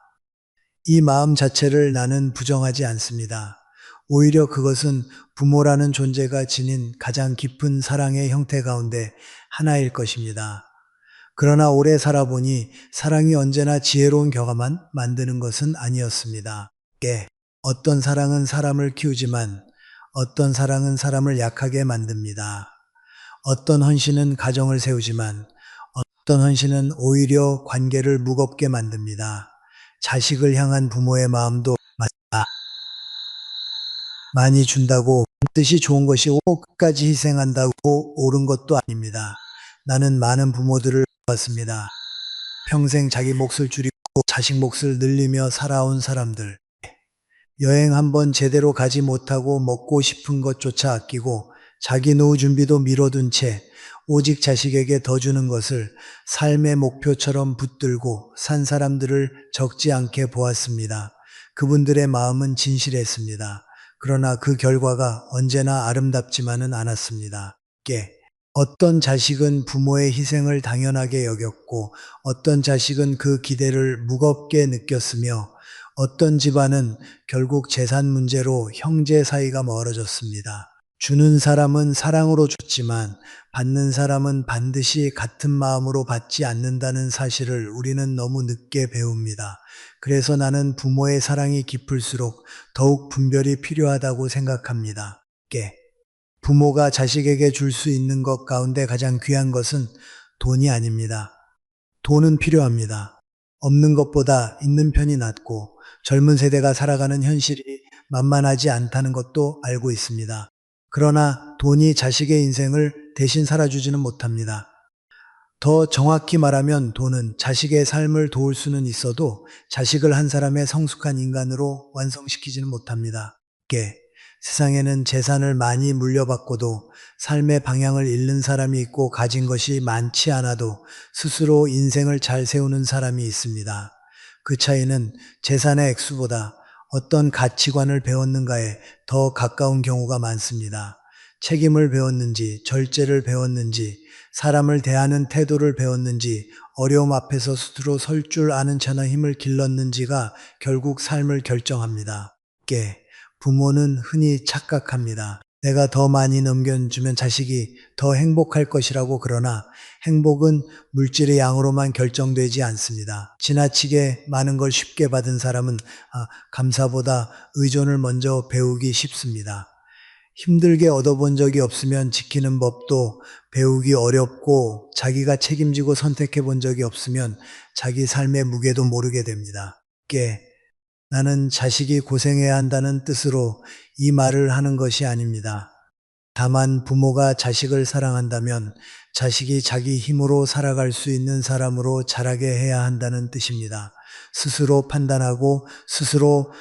이 마음 자체를 나는 부정하지 않습니다. 오히려 그것은 부모라는 존재가 지닌 가장 깊은 사랑의 형태 가운데 하나일 것입니다. 그러나 오래 살아보니 사랑이 언제나 지혜로운 결과만 만드는 것은 아니었습니다. 예. 어떤 사랑은 사람을 키우지만 어떤 사랑은 사람을 약하게 만듭니다. 어떤 헌신은 가정을 세우지만 어떤 헌신은 오히려 관계를 무겁게 만듭니다. 자식을 향한 부모의 마음도 맞다. 많이 준다고 뜻이 좋은 것이고 끝까지 희생한다고 옳은 것도 아닙니다. 나는 많은 부모들을 봤습니다. 평생 자기 몫을 줄이고 자식 몫을 늘리며 살아온 사람들. 여행 한번 제대로 가지 못하고 먹고 싶은 것조차 아끼고 자기 노후 준비도 미뤄둔 채 오직 자식에게 더 주는 것을 삶의 목표처럼 붙들고 산 사람들을 적지 않게 보았습니다. 그분들의 마음은 진실했습니다. 그러나 그 결과가 언제나 아름답지만은 않았습니다. 어떤 자식은 부모의 희생을 당연하게 여겼고 어떤 자식은 그 기대를 무겁게 느꼈으며 어떤 집안은 결국 재산 문제로 형제 사이가 멀어졌습니다. 주는 사람은 사랑으로 줬지만 받는 사람은 반드시 같은 마음으로 받지 않는다는 사실을 우리는 너무 늦게 배웁니다. 그래서 나는 부모의 사랑이 깊을수록 더욱 분별이 필요하다고 생각합니다. 부모가 자식에게 줄 수 있는 것 가운데 가장 귀한 것은 돈이 아닙니다. 돈은 필요합니다. 없는 것보다 있는 편이 낫고 젊은 세대가 살아가는 현실이 만만하지 않다는 것도 알고 있습니다. 그러나 돈이 자식의 인생을 대신 살아주지는 못합니다. 더 정확히 말하면 돈은 자식의 삶을 도울 수는 있어도 자식을 한 사람의 성숙한 인간으로 완성시키지는 못합니다. 세상에는 재산을 많이 물려받고도 삶의 방향을 잃는 사람이 있고 가진 것이 많지 않아도 스스로 인생을 잘 세우는 사람이 있습니다. 그 차이는 재산의 액수보다 어떤 가치관을 배웠는가에 더 가까운 경우가 많습니다. 책임을 배웠는지, 절제를 배웠는지, 사람을 대하는 태도를 배웠는지, 어려움 앞에서 스스로 설 줄 아는 천한 힘을 길렀는지가 결국 삶을 결정합니다. 부모는 흔히 착각합니다. 내가 더 많이 넘겨주면 자식이 더 행복할 것이라고. 그러나 행복은 물질의 양으로만 결정되지 않습니다. 지나치게 많은 걸 쉽게 받은 사람은 감사보다 의존을 먼저 배우기 쉽습니다. 힘들게 얻어본 적이 없으면 지키는 법도 배우기 어렵고 자기가 책임지고 선택해 본 적이 없으면 자기 삶의 무게도 모르게 됩니다. 나는 자식이 고생해야 한다는 뜻으로 이 말을 하는 것이 아닙니다. 다만 부모가 자식을 사랑한다면 자식이 자기 힘으로 살아갈 수 있는 사람으로 자라게 해야 한다는 뜻입니다. 스스로 판단하고 스스로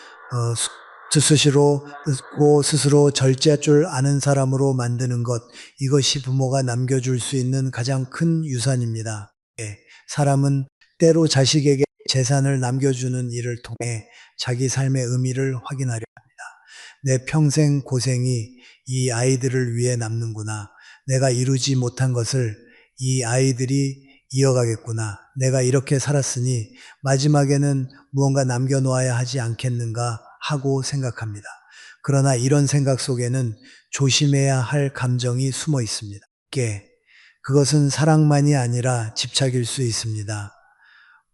스스로 절제할 줄 아는 사람으로 만드는 것, 이것이 부모가 남겨줄 수 있는 가장 큰 유산입니다. 사람은 때로 자식에게 재산을 남겨주는 일을 통해 자기 삶의 의미를 확인하려 합니다. 내 평생 고생이 이 아이들을 위해 남는구나. 내가 이루지 못한 것을 이 아이들이 이어가겠구나. 내가 이렇게 살았으니 마지막에는 무언가 남겨놓아야 하지 않겠는가 하고 생각합니다. 그러나 이런 생각 속에는 조심해야 할 감정이 숨어 있습니다. 그것은 사랑만이 아니라 집착일 수 있습니다.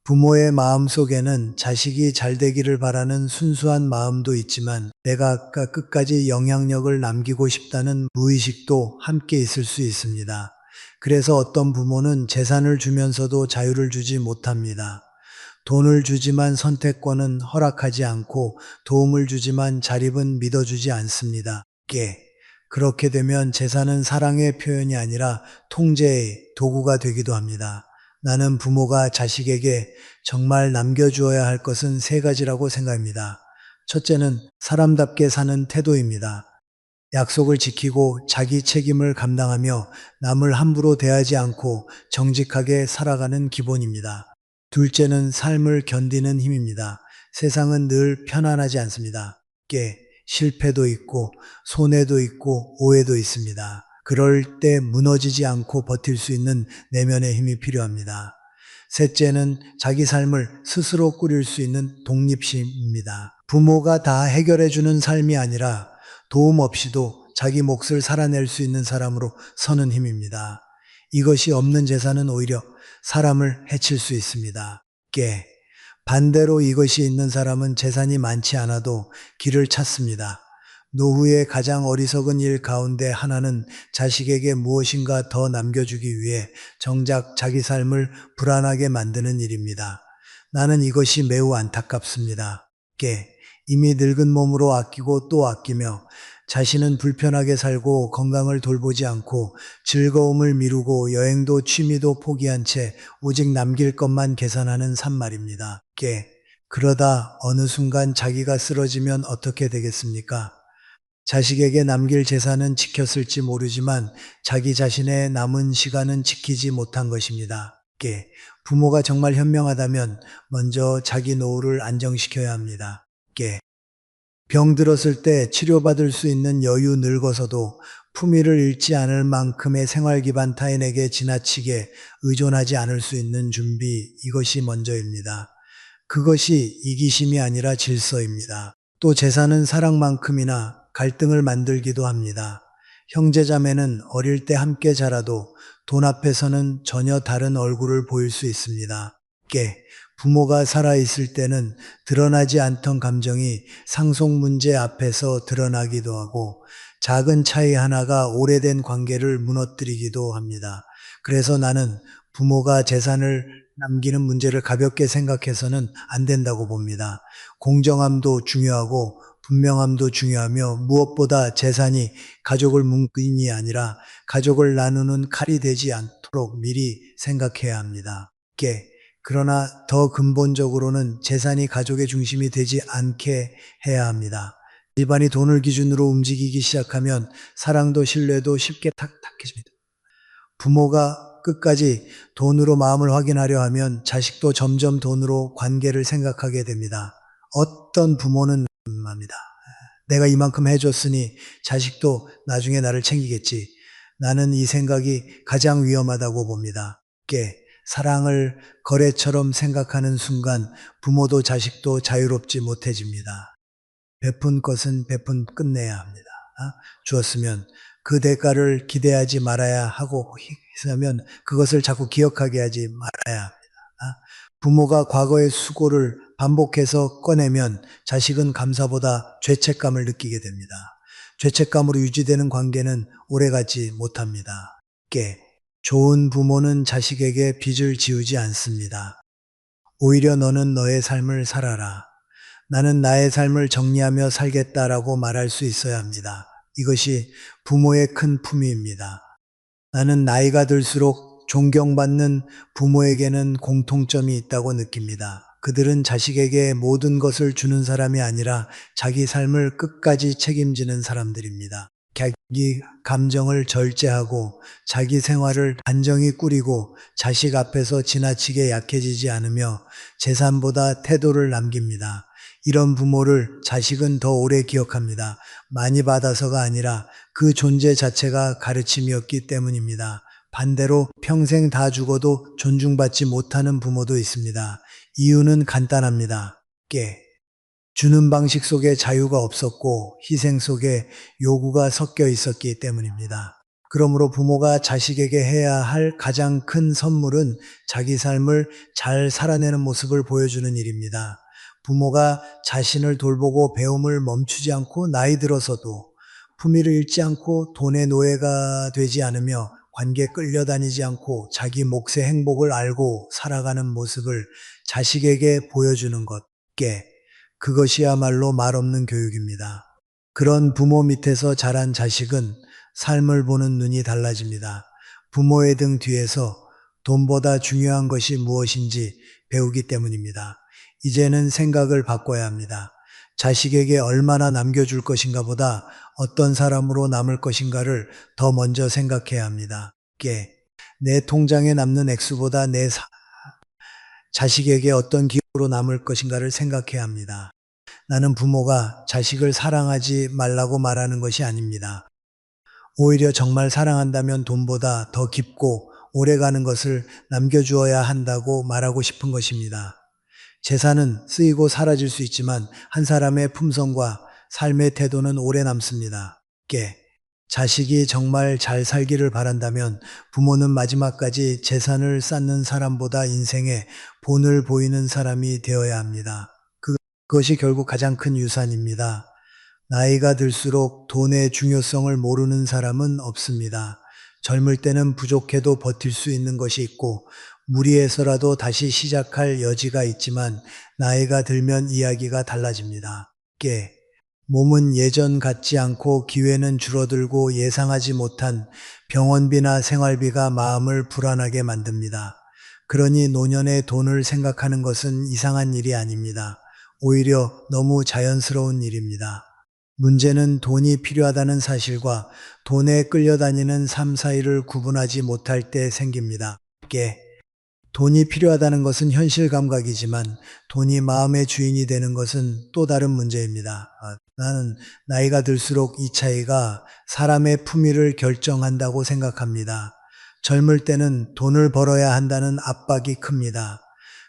부모의 마음 속에는 자식이 잘 되기를 바라는 순수한 마음도 있지만 내가 끝까지 영향력을 남기고 싶다는 무의식도 함께 있을 수 있습니다. 그래서 어떤 부모는 재산을 주면서도 자유를 주지 못합니다. 돈을 주지만 선택권은 허락하지 않고 도움을 주지만 자립은 믿어주지 않습니다. 그렇게 되면 재산은 사랑의 표현이 아니라 통제의 도구가 되기도 합니다. 나는 부모가 자식에게 정말 남겨주어야 할 것은 세 가지라고 생각합니다. 첫째는 사람답게 사는 태도입니다. 약속을 지키고 자기 책임을 감당하며 남을 함부로 대하지 않고 정직하게 살아가는 기본입니다. 둘째는 삶을 견디는 힘입니다. 세상은 늘 편안하지 않습니다. 실패도 있고 손해도 있고 오해도 있습니다. 그럴 때 무너지지 않고 버틸 수 있는 내면의 힘이 필요합니다. 셋째는 자기 삶을 스스로 꾸릴 수 있는 독립심입니다. 부모가 다 해결해주는 삶이 아니라 도움 없이도 자기 몫을 살아낼 수 있는 사람으로 서는 힘입니다. 이것이 없는 재산은 오히려 사람을 해칠 수 있습니다. 반대로 이것이 있는 사람은 재산이 많지 않아도 길을 찾습니다. 노후의 가장 어리석은 일 가운데 하나는 자식에게 무엇인가 더 남겨주기 위해 정작 자기 삶을 불안하게 만드는 일입니다. 나는 이것이 매우 안타깝습니다. 이미 늙은 몸으로 아끼고 또 아끼며 자신은 불편하게 살고 건강을 돌보지 않고 즐거움을 미루고 여행도 취미도 포기한 채 오직 남길 것만 계산하는 삶 말입니다. 그러다 어느 순간 자기가 쓰러지면 어떻게 되겠습니까? 자식에게 남길 재산은 지켰을지 모르지만 자기 자신의 남은 시간은 지키지 못한 것입니다. 부모가 정말 현명하다면 먼저 자기 노후를 안정시켜야 합니다. 병 들었을 때 치료받을 수 있는 여유 늙어서도 품위를 잃지 않을 만큼의 생활 기반 타인에게 지나치게 의존하지 않을 수 있는 준비, 이것이 먼저입니다. 그것이 이기심이 아니라 질서입니다. 또 재산은 사랑만큼이나 갈등을 만들기도 합니다. 형제자매는 어릴 때 함께 자라도 돈 앞에서는 전혀 다른 얼굴을 보일 수 있습니다. 부모가 살아있을 때는 드러나지 않던 감정이 상속 문제 앞에서 드러나기도 하고 작은 차이 하나가 오래된 관계를 무너뜨리기도 합니다. 그래서 나는 부모가 재산을 남기는 문제를 가볍게 생각해서는 안 된다고 봅니다. 공정함도 중요하고 분명함도 중요하며 무엇보다 재산이 가족을 묶인이 아니라 가족을 나누는 칼이 되지 않도록 미리 생각해야 합니다. 그러나 더 근본적으로는 재산이 가족의 중심이 되지 않게 해야 합니다. 집안이 돈을 기준으로 움직이기 시작하면 사랑도 신뢰도 쉽게 탁탁해집니다. 부모가 끝까지 돈으로 마음을 확인하려 하면 자식도 점점 돈으로 관계를 생각하게 됩니다. 어떤 부모는 합니다. 내가 이만큼 해줬으니 자식도 나중에 나를 챙기겠지. 나는 이 생각이 가장 위험하다고 봅니다. 사랑을 거래처럼 생각하는 순간 부모도 자식도 자유롭지 못해집니다. 베푼 것은 베푼 끝내야 합니다. 주었으면 그 대가를 기대하지 말아야 하고 있으면 그것을 자꾸 기억하게 하지 말아야 합니다. 부모가 과거의 수고를 반복해서 꺼내면 자식은 감사보다 죄책감을 느끼게 됩니다. 죄책감으로 유지되는 관계는 오래가지 못합니다. 좋은 부모는 자식에게 빚을 지우지 않습니다. 오히려 너는 너의 삶을 살아라. 나는 나의 삶을 정리하며 살겠다라고 말할 수 있어야 합니다. 이것이 부모의 큰 품위입니다. 나는 나이가 들수록 존경받는 부모에게는 공통점이 있다고 느낍니다. 그들은 자식에게 모든 것을 주는 사람이 아니라 자기 삶을 끝까지 책임지는 사람들입니다. 자기 감정을 절제하고 자기 생활을 단정히 꾸리고 자식 앞에서 지나치게 약해지지 않으며 재산보다 태도를 남깁니다. 이런 부모를 자식은 더 오래 기억합니다. 많이 받아서가 아니라 그 존재 자체가 가르침이었기 때문입니다. 반대로 평생 다 죽어도 존중받지 못하는 부모도 있습니다. 이유는 간단합니다. 주는 방식 속에 자유가 없었고 희생 속에 요구가 섞여 있었기 때문입니다. 그러므로 부모가 자식에게 해야 할 가장 큰 선물은 자기 삶을 잘 살아내는 모습을 보여주는 일입니다. 부모가 자신을 돌보고 배움을 멈추지 않고 나이 들어서도 품위를 잃지 않고 돈의 노예가 되지 않으며 관계에 끌려다니지 않고 자기 몫의 행복을 알고 살아가는 모습을 자식에게 보여주는 것, 그것이야말로 말없는 교육입니다. 그런 부모 밑에서 자란 자식은 삶을 보는 눈이 달라집니다. 부모의 등 뒤에서 돈보다 중요한 것이 무엇인지 배우기 때문입니다. 이제는 생각을 바꿔야 합니다. 자식에게 얼마나 남겨줄 것인가 보다 어떤 사람으로 남을 것인가를 더 먼저 생각해야 합니다. 내 통장에 남는 액수보다 자식에게 어떤 기업으로 남을 것인가를 생각해야 합니다. 나는 부모가 자식을 사랑하지 말라고 말하는 것이 아닙니다. 오히려 정말 사랑한다면 돈보다 더 깊고 오래가는 것을 남겨주어야 한다고 말하고 싶은 것입니다. 재산은 쓰이고 사라질 수 있지만 한 사람의 품성과 삶의 태도는 오래 남습니다. 께 자식이 정말 잘 살기를 바란다면 부모는 마지막까지 재산을 쌓는 사람보다 인생에 본을 보이는 사람이 되어야 합니다. 그것이 결국 가장 큰 유산입니다. 나이가 들수록 돈의 중요성을 모르는 사람은 없습니다. 젊을 때는 부족해도 버틸 수 있는 것이 있고 무리해서라도 다시 시작할 여지가 있지만 나이가 들면 이야기가 달라집니다. 몸은 예전 같지 않고 기회는 줄어들고 예상하지 못한 병원비나 생활비가 마음을 불안하게 만듭니다. 그러니 노년에 돈을 생각하는 것은 이상한 일이 아닙니다. 오히려 너무 자연스러운 일입니다. 문제는 돈이 필요하다는 사실과 돈에 끌려다니는 삶 사이를 구분하지 못할 때 생깁니다. 돈이 필요하다는 것은 현실 감각이지만 돈이 마음의 주인이 되는 것은 또 다른 문제입니다. 나는 나이가 들수록 이 차이가 사람의 품위를 결정한다고 생각합니다. 젊을 때는 돈을 벌어야 한다는 압박이 큽니다.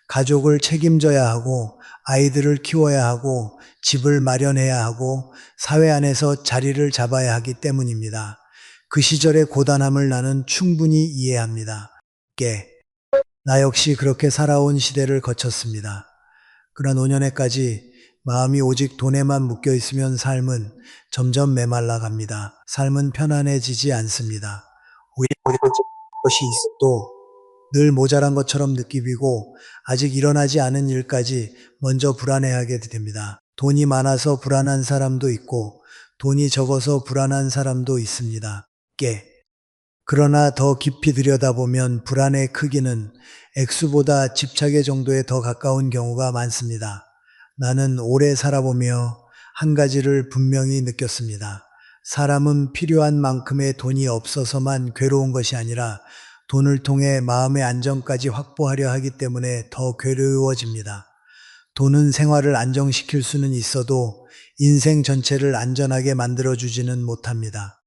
가족을 책임져야 하고 아이들을 키워야 하고 집을 마련해야 하고 사회 안에서 자리를 잡아야 하기 때문입니다. 그 시절의 고단함을 나는 충분히 이해합니다. 나 역시 그렇게 살아온 시대를 거쳤습니다. 그러나 노년에까지 마음이 오직 돈에만 묶여 있으면 삶은 점점 메말라 갑니다. 삶은 편안해지지 않습니다. 오히려 것이 있어도 늘 모자란 것처럼 느끼고 아직 일어나지 않은 일까지 먼저 불안해하게 됩니다. 돈이 많아서 불안한 사람도 있고 돈이 적어서 불안한 사람도 있습니다. 그러나 더 깊이 들여다보면 불안의 크기는 액수보다 집착의 정도에 더 가까운 경우가 많습니다. 나는 오래 살아보며 한 가지를 분명히 느꼈습니다. 사람은 필요한 만큼의 돈이 없어서만 괴로운 것이 아니라 돈을 통해 마음의 안정까지 확보하려 하기 때문에 더 괴로워집니다. 돈은 생활을 안정시킬 수는 있어도 인생 전체를 안전하게 만들어주지는 못합니다.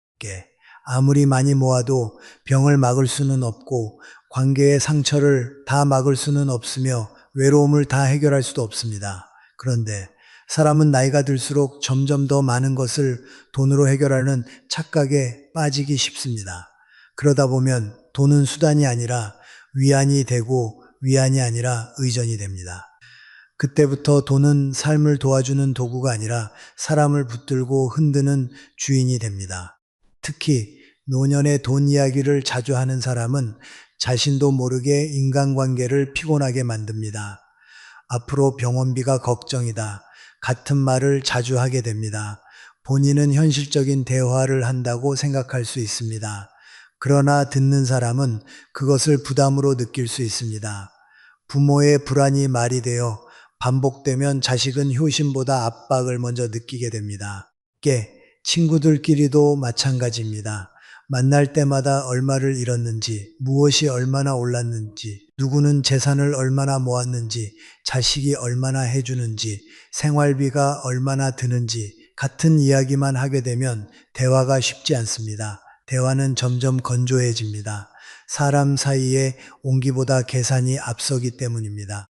아무리 많이 모아도 병을 막을 수는 없고 관계의 상처를 다 막을 수는 없으며 외로움을 다 해결할 수도 없습니다. 그런데 사람은 나이가 들수록 점점 더 많은 것을 돈으로 해결하는 착각에 빠지기 쉽습니다. 그러다 보면 돈은 수단이 아니라 위안이 되고 위안이 아니라 의존이 됩니다. 그때부터 돈은 삶을 도와주는 도구가 아니라 사람을 붙들고 흔드는 주인이 됩니다. 특히 노년의 돈 이야기를 자주 하는 사람은 자신도 모르게 인간관계를 피곤하게 만듭니다. 앞으로 병원비가 걱정이다. 같은 말을 자주 하게 됩니다. 본인은 현실적인 대화를 한다고 생각할 수 있습니다. 그러나 듣는 사람은 그것을 부담으로 느낄 수 있습니다. 부모의 불안이 말이 되어 반복되면 자식은 효심보다 압박을 먼저 느끼게 됩니다. 친구들끼리도 마찬가지입니다. 만날 때마다 얼마를 잃었는지, 무엇이 얼마나 올랐는지, 누구는 재산을 얼마나 모았는지, 자식이 얼마나 해주는지, 생활비가 얼마나 드는지 같은 이야기만 하게 되면 대화가 쉽지 않습니다. 대화는 점점 건조해집니다. 사람 사이에 온기보다 계산이 앞서기 때문입니다.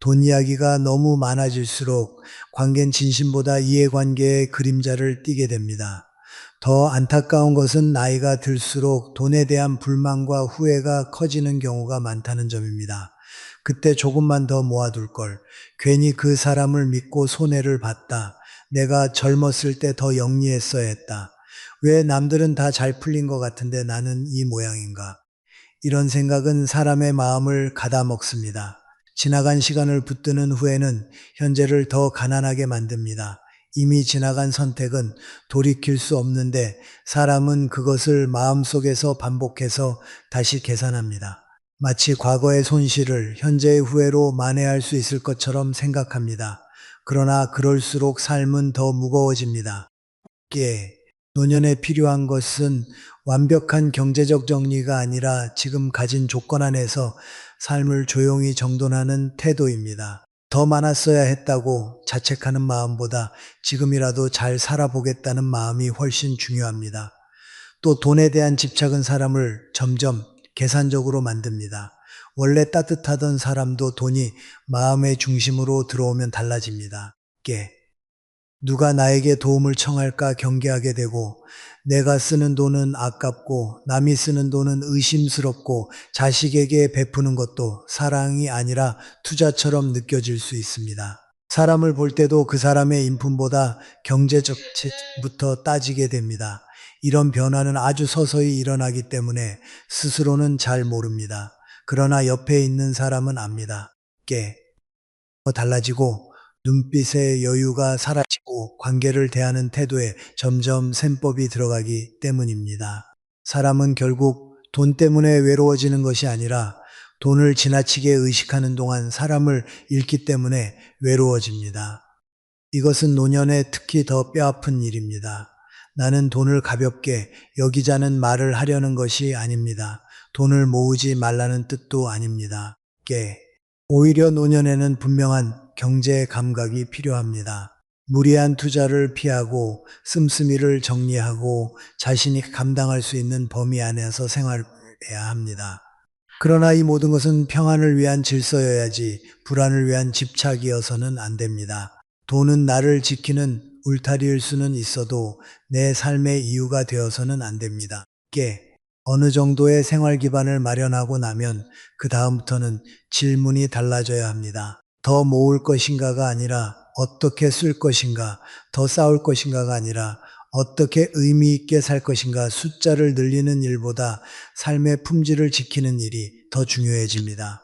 돈 이야기가 너무 많아질수록 관계는 진심보다 이해관계의 그림자를 띠게 됩니다. 더 안타까운 것은 나이가 들수록 돈에 대한 불만과 후회가 커지는 경우가 많다는 점입니다. 그때 조금만 더 모아둘 걸, 괜히 그 사람을 믿고 손해를 봤다. 내가 젊었을 때 더 영리했어야 했다. 왜 남들은 다 잘 풀린 것 같은데 나는 이 모양인가? 이런 생각은 사람의 마음을 가다먹습니다. 지나간 시간을 붙드는 후회는 현재를 더 가난하게 만듭니다. 이미 지나간 선택은 돌이킬 수 없는데 사람은 그것을 마음속에서 반복해서 다시 계산합니다. 마치 과거의 손실을 현재의 후회로 만회할 수 있을 것처럼 생각합니다. 그러나 그럴수록 삶은 더 무거워집니다. 노년에 필요한 것은 완벽한 경제적 정리가 아니라 지금 가진 조건 안에서 삶을 조용히 정돈하는 태도입니다. 더 많았어야 했다고 자책하는 마음보다 지금이라도 잘 살아보겠다는 마음이 훨씬 중요합니다. 또 돈에 대한 집착은 사람을 점점 계산적으로 만듭니다. 원래 따뜻하던 사람도 돈이 마음의 중심으로 들어오면 달라집니다. 게 누가 나에게 도움을 청할까 경계하게 되고, 내가 쓰는 돈은 아깝고 남이 쓰는 돈은 의심스럽고, 자식에게 베푸는 것도 사랑이 아니라 투자처럼 느껴질 수 있습니다. 사람을 볼 때도 그 사람의 인품보다 경제적 채부터 따지게 됩니다. 이런 변화는 아주 서서히 일어나기 때문에 스스로는 잘 모릅니다. 그러나 옆에 있는 사람은 압니다. 게 달라지고, 눈빛의 여유가 사라지고, 관계를 대하는 태도에 점점 셈법이 들어가기 때문입니다. 사람은 결국 돈 때문에 외로워지는 것이 아니라 돈을 지나치게 의식하는 동안 사람을 잃기 때문에 외로워집니다. 이것은 노년에 특히 더 뼈아픈 일입니다. 나는 돈을 가볍게 여기자는 말을 하려는 것이 아닙니다. 돈을 모으지 말라는 뜻도 아닙니다. 오히려 노년에는 분명한 경제 감각이 필요합니다. 무리한 투자를 피하고 씀씀이를 정리하고 자신이 감당할 수 있는 범위 안에서 생활해야 합니다. 그러나 이 모든 것은 평안을 위한 질서여야지 불안을 위한 집착이어서는 안 됩니다. 돈은 나를 지키는 울타리일 수는 있어도 내 삶의 이유가 되어서는 안 됩니다. 어느 정도의 생활 기반을 마련하고 나면 그 다음부터는 질문이 달라져야 합니다. 더 모을 것인가가 아니라 어떻게 쓸 것인가, 더 쌓을 것인가가 아니라 어떻게 의미 있게 살 것인가. 숫자를 늘리는 일보다 삶의 품질을 지키는 일이 더 중요해집니다.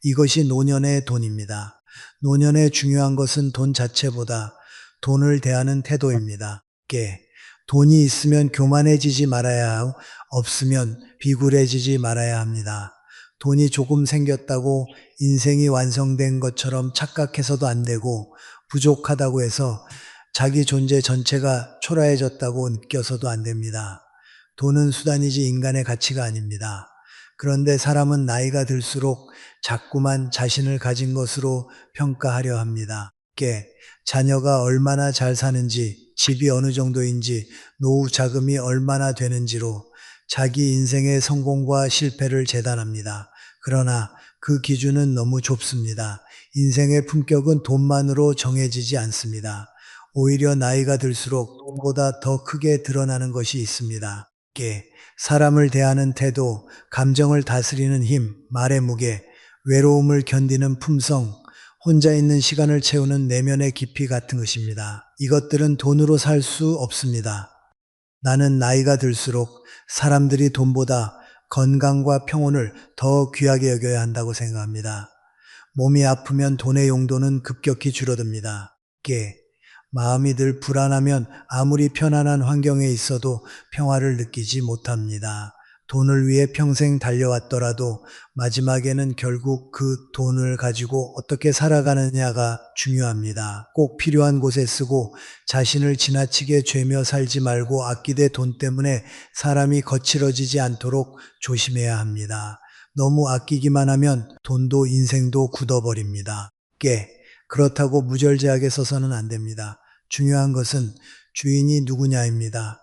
이것이 노년의 돈입니다. 노년에 중요한 것은 돈 자체보다 돈을 대하는 태도입니다. 돈이 있으면 교만해지지 말아야 하고, 없으면 비굴해지지 말아야 합니다. 돈이 조금 생겼다고 인생이 완성된 것처럼 착각해서도 안 되고, 부족하다고 해서 자기 존재 전체가 초라해졌다고 느껴서도 안 됩니다. 돈은 수단이지 인간의 가치가 아닙니다. 그런데 사람은 나이가 들수록 자꾸만 자신을 가진 것으로 평가하려 합니다. 자녀가 얼마나 잘 사는지, 집이 어느 정도인지, 노후 자금이 얼마나 되는지로 자기 인생의 성공과 실패를 재단합니다. 그러나 그 기준은 너무 좁습니다. 인생의 품격은 돈만으로 정해지지 않습니다. 오히려 나이가 들수록 돈보다 더 크게 드러나는 것이 있습니다. 사람을 대하는 태도, 감정을 다스리는 힘, 말의 무게, 외로움을 견디는 품성, 혼자 있는 시간을 채우는 내면의 깊이 같은 것입니다. 이것들은 돈으로 살 수 없습니다. 나는 나이가 들수록 사람들이 돈보다 건강과 평온을 더 귀하게 여겨야 한다고 생각합니다. 몸이 아프면 돈의 용도는 급격히 줄어듭니다. 마음이 늘 불안하면 아무리 편안한 환경에 있어도 평화를 느끼지 못합니다. 돈을 위해 평생 달려왔더라도 마지막에는 결국 그 돈을 가지고 어떻게 살아가느냐가 중요합니다. 꼭 필요한 곳에 쓰고 자신을 지나치게 죄며 살지 말고 아끼되 돈 때문에 사람이 거칠어지지 않도록 조심해야 합니다. 너무 아끼기만 하면 돈도 인생도 굳어버립니다. 그렇다고 무절제하게 써서는 안 됩니다. 중요한 것은 주인이 누구냐입니다.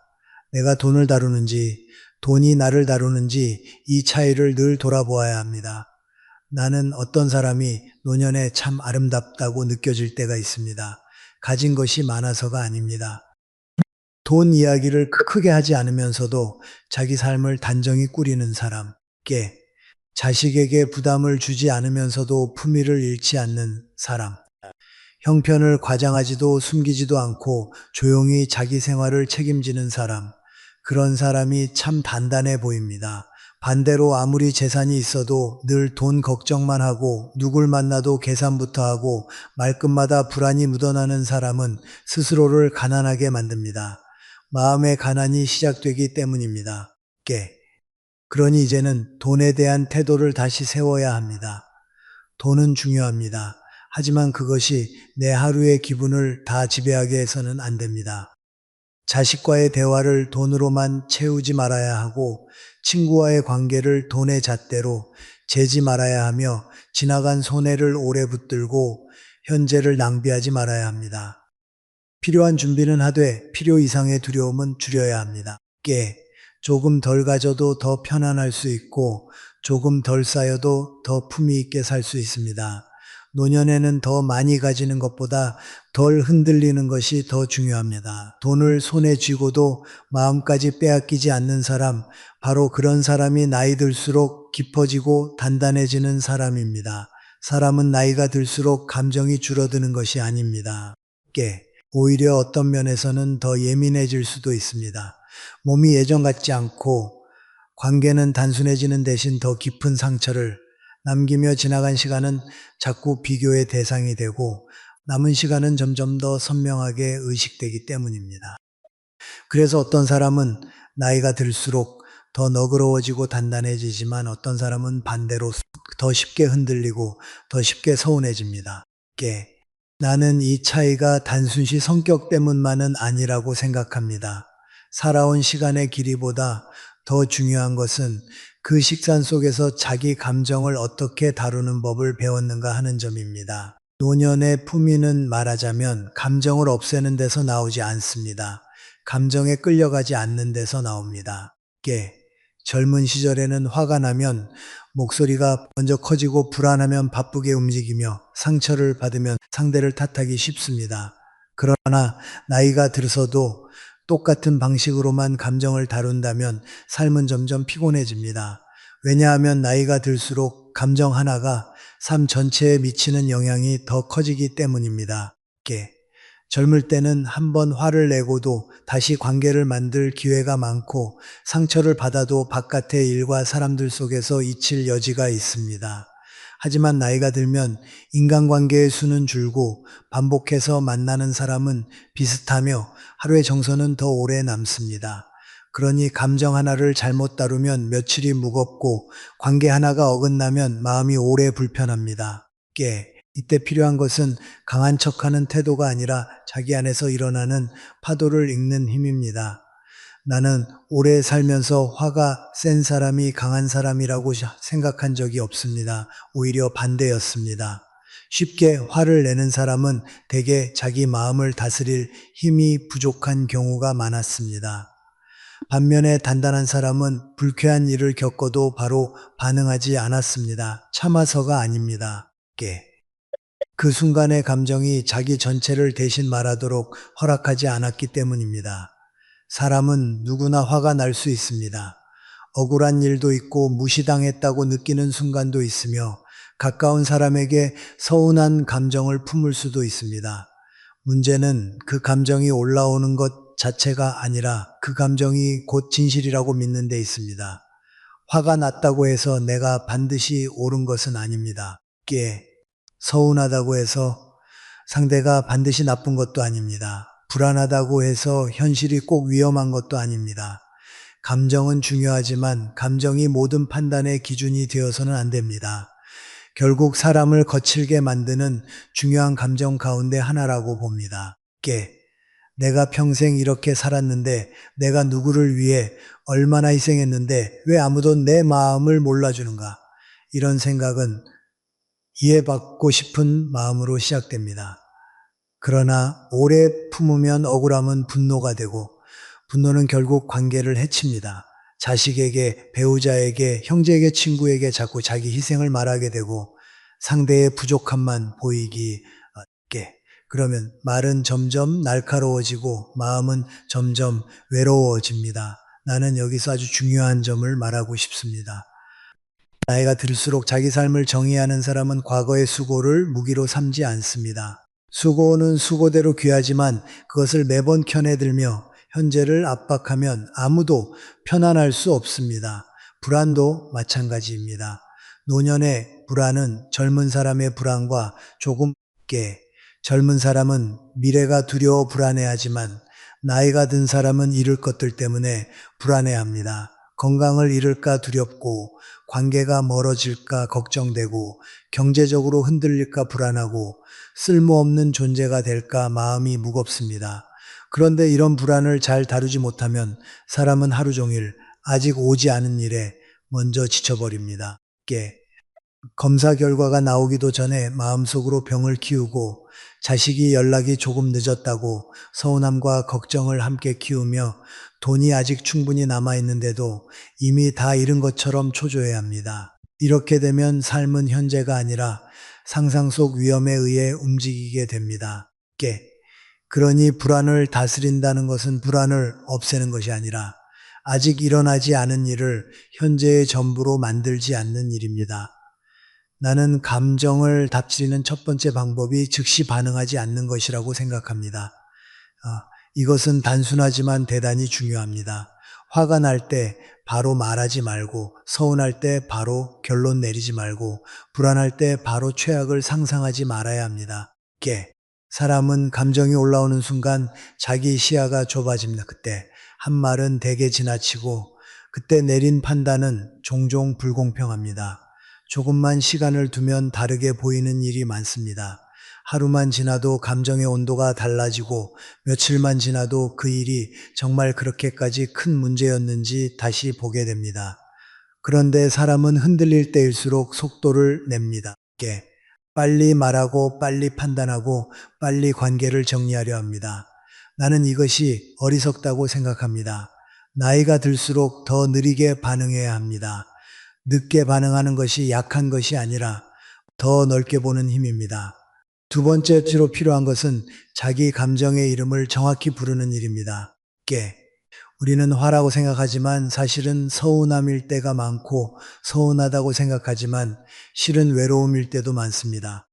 내가 돈을 다루는지, 돈이 나를 다루는지 이 차이를 늘 돌아보아야 합니다. 나는 어떤 사람이 노년에 참 아름답다고 느껴질 때가 있습니다. 가진 것이 많아서가 아닙니다. 돈 이야기를 크게 하지 않으면서도 자기 삶을 단정히 꾸리는 사람. 자식에게 부담을 주지 않으면서도 품위를 잃지 않는 사람. 형편을 과장하지도 숨기지도 않고 조용히 자기 생활을 책임지는 사람. 그런 사람이 참 단단해 보입니다. 반대로 아무리 재산이 있어도 늘 돈 걱정만 하고 누굴 만나도 계산부터 하고 말끝마다 불안이 묻어나는 사람은 스스로를 가난하게 만듭니다. 마음의 가난이 시작되기 때문입니다. 그러니 이제는 돈에 대한 태도를 다시 세워야 합니다. 돈은 중요합니다. 하지만 그것이 내 하루의 기분을 다 지배하게 해서는 안 됩니다. 자식과의 대화를 돈으로만 채우지 말아야 하고 친구와의 관계를 돈의 잣대로 재지 말아야 하며 지나간 손해를 오래 붙들고 현재를 낭비하지 말아야 합니다. 필요한 준비는 하되 필요 이상의 두려움은 줄여야 합니다. 조금 덜 가져도 더 편안할 수 있고 조금 덜 쌓여도 더 품위 있게 살 수 있습니다. 노년에는 더 많이 가지는 것보다 덜 흔들리는 것이 더 중요합니다. 돈을 손에 쥐고도 마음까지 빼앗기지 않는 사람, 바로 그런 사람이 나이 들수록 깊어지고 단단해지는 사람입니다. 사람은 나이가 들수록 감정이 줄어드는 것이 아닙니다. 오히려 어떤 면에서는 더 예민해질 수도 있습니다. 몸이 예전 같지 않고 관계는 단순해지는 대신 더 깊은 상처를 남기며 지나간 시간은 자꾸 비교의 대상이 되고 남은 시간은 점점 더 선명하게 의식되기 때문입니다. 그래서 어떤 사람은 나이가 들수록 더 너그러워지고 단단해지지만 어떤 사람은 반대로 더 쉽게 흔들리고 더 쉽게 서운해집니다. 나는 이 차이가 단순히 성격 때문만은 아니라고 생각합니다. 살아온 시간의 길이보다 더 중요한 것은 그 식산 속에서 자기 감정을 어떻게 다루는 법을 배웠는가 하는 점입니다. 노년의 품위는 말하자면 감정을 없애는 데서 나오지 않습니다. 감정에 끌려가지 않는 데서 나옵니다. 젊은 시절에는 화가 나면 목소리가 먼저 커지고 불안하면 바쁘게 움직이며 상처를 받으면 상대를 탓하기 쉽습니다. 그러나 나이가 들어서도 똑같은 방식으로만 감정을 다룬다면 삶은 점점 피곤해집니다. 왜냐하면 나이가 들수록 감정 하나가 삶 전체에 미치는 영향이 더 커지기 때문입니다. 젊을 때는 한번 화를 내고도 다시 관계를 만들 기회가 많고 상처를 받아도 바깥의 일과 사람들 속에서 잊힐 여지가 있습니다. 하지만 나이가 들면 인간관계의 수는 줄고 반복해서 만나는 사람은 비슷하며 하루의 정서는 더 오래 남습니다. 그러니 감정 하나를 잘못 다루면 며칠이 무겁고 관계 하나가 어긋나면 마음이 오래 불편합니다. 이때 필요한 것은 강한 척하는 태도가 아니라 자기 안에서 일어나는 파도를 읽는 힘입니다. 나는 오래 살면서 화가 센 사람이 강한 사람이라고 생각한 적이 없습니다. 오히려 반대였습니다. 쉽게 화를 내는 사람은 대개 자기 마음을 다스릴 힘이 부족한 경우가 많았습니다. 반면에 단단한 사람은 불쾌한 일을 겪어도 바로 반응하지 않았습니다. 참아서가 아닙니다. 그 순간의 감정이 자기 전체를 대신 말하도록 허락하지 않았기 때문입니다. 사람은 누구나 화가 날 수 있습니다. 억울한 일도 있고 무시당했다고 느끼는 순간도 있으며 가까운 사람에게 서운한 감정을 품을 수도 있습니다. 문제는 그 감정이 올라오는 것 자체가 아니라 그 감정이 곧 진실이라고 믿는 데 있습니다. 화가 났다고 해서 내가 반드시 옳은 것은 아닙니다. 서운하다고 해서 상대가 반드시 나쁜 것도 아닙니다. 불안하다고 해서 현실이 꼭 위험한 것도 아닙니다. 감정은 중요하지만 감정이 모든 판단의 기준이 되어서는 안 됩니다. 결국 사람을 거칠게 만드는 중요한 감정 가운데 하나라고 봅니다. 내가 평생 이렇게 살았는데 내가 누구를 위해 얼마나 희생했는데 왜 아무도 내 마음을 몰라주는가? 이런 생각은 이해받고 싶은 마음으로 시작됩니다. 그러나 오래 품으면 억울함은 분노가 되고 분노는 결국 관계를 해칩니다. 자식에게, 배우자에게, 형제에게, 친구에게 자꾸 자기 희생을 말하게 되고 상대의 부족함만 보이기 게 그러면 말은 점점 날카로워지고 마음은 점점 외로워집니다. 나는 여기서 아주 중요한 점을 말하고 싶습니다. 나이가 들수록 자기 삶을 정의하는 사람은 과거의 수고를 무기로 삼지 않습니다. 수고는 수고대로 귀하지만 그것을 매번 켜내들며 현재를 압박하면 아무도 편안할 수 없습니다. 불안도 마찬가지입니다. 노년의 불안은 젊은 사람의 불안과 조금 젊은 사람은 미래가 두려워 불안해하지만 나이가 든 사람은 잃을 것들 때문에 불안해합니다. 건강을 잃을까 두렵고 관계가 멀어질까 걱정되고 경제적으로 흔들릴까 불안하고 쓸모없는 존재가 될까 마음이 무겁습니다. 그런데 이런 불안을 잘 다루지 못하면 사람은 하루 종일 아직 오지 않은 일에 먼저 지쳐버립니다. 검사 결과가 나오기도 전에 마음속으로 병을 키우고 자식이 연락이 조금 늦었다고 서운함과 걱정을 함께 키우며 돈이 아직 충분히 남아있는데도 이미 다 잃은 것처럼 초조해야 합니다. 이렇게 되면 삶은 현재가 아니라 상상 속 위험에 의해 움직이게 됩니다. 그러니 불안을 다스린다는 것은 불안을 없애는 것이 아니라 아직 일어나지 않은 일을 현재의 전부로 만들지 않는 일입니다. 나는 감정을 다스리는 첫 번째 방법이 즉시 반응하지 않는 것이라고 생각합니다. 이것은 단순하지만 대단히 중요합니다. 화가 날 때 바로 말하지 말고, 서운할 때 바로 결론 내리지 말고, 불안할 때 바로 최악을 상상하지 말아야 합니다. 사람은 감정이 올라오는 순간 자기 시야가 좁아집니다. 그때 한 말은 대개 지나치고, 그때 내린 판단은 종종 불공평합니다. 조금만 시간을 두면 다르게 보이는 일이 많습니다. 하루만 지나도 감정의 온도가 달라지고 며칠만 지나도 그 일이 정말 그렇게까지 큰 문제였는지 다시 보게 됩니다. 그런데 사람은 흔들릴 때일수록 속도를 냅니다. 빨리 말하고 빨리 판단하고 빨리 관계를 정리하려 합니다. 나는 이것이 어리석다고 생각합니다. 나이가 들수록 더 느리게 반응해야 합니다. 늦게 반응하는 것이 약한 것이 아니라 더 넓게 보는 힘입니다. 두 번째로 필요한 것은 자기 감정의 이름을 정확히 부르는 일입니다. 우리는 화라고 생각하지만 사실은 서운함일 때가 많고 서운하다고 생각하지만 실은 외로움일 때도 많습니다.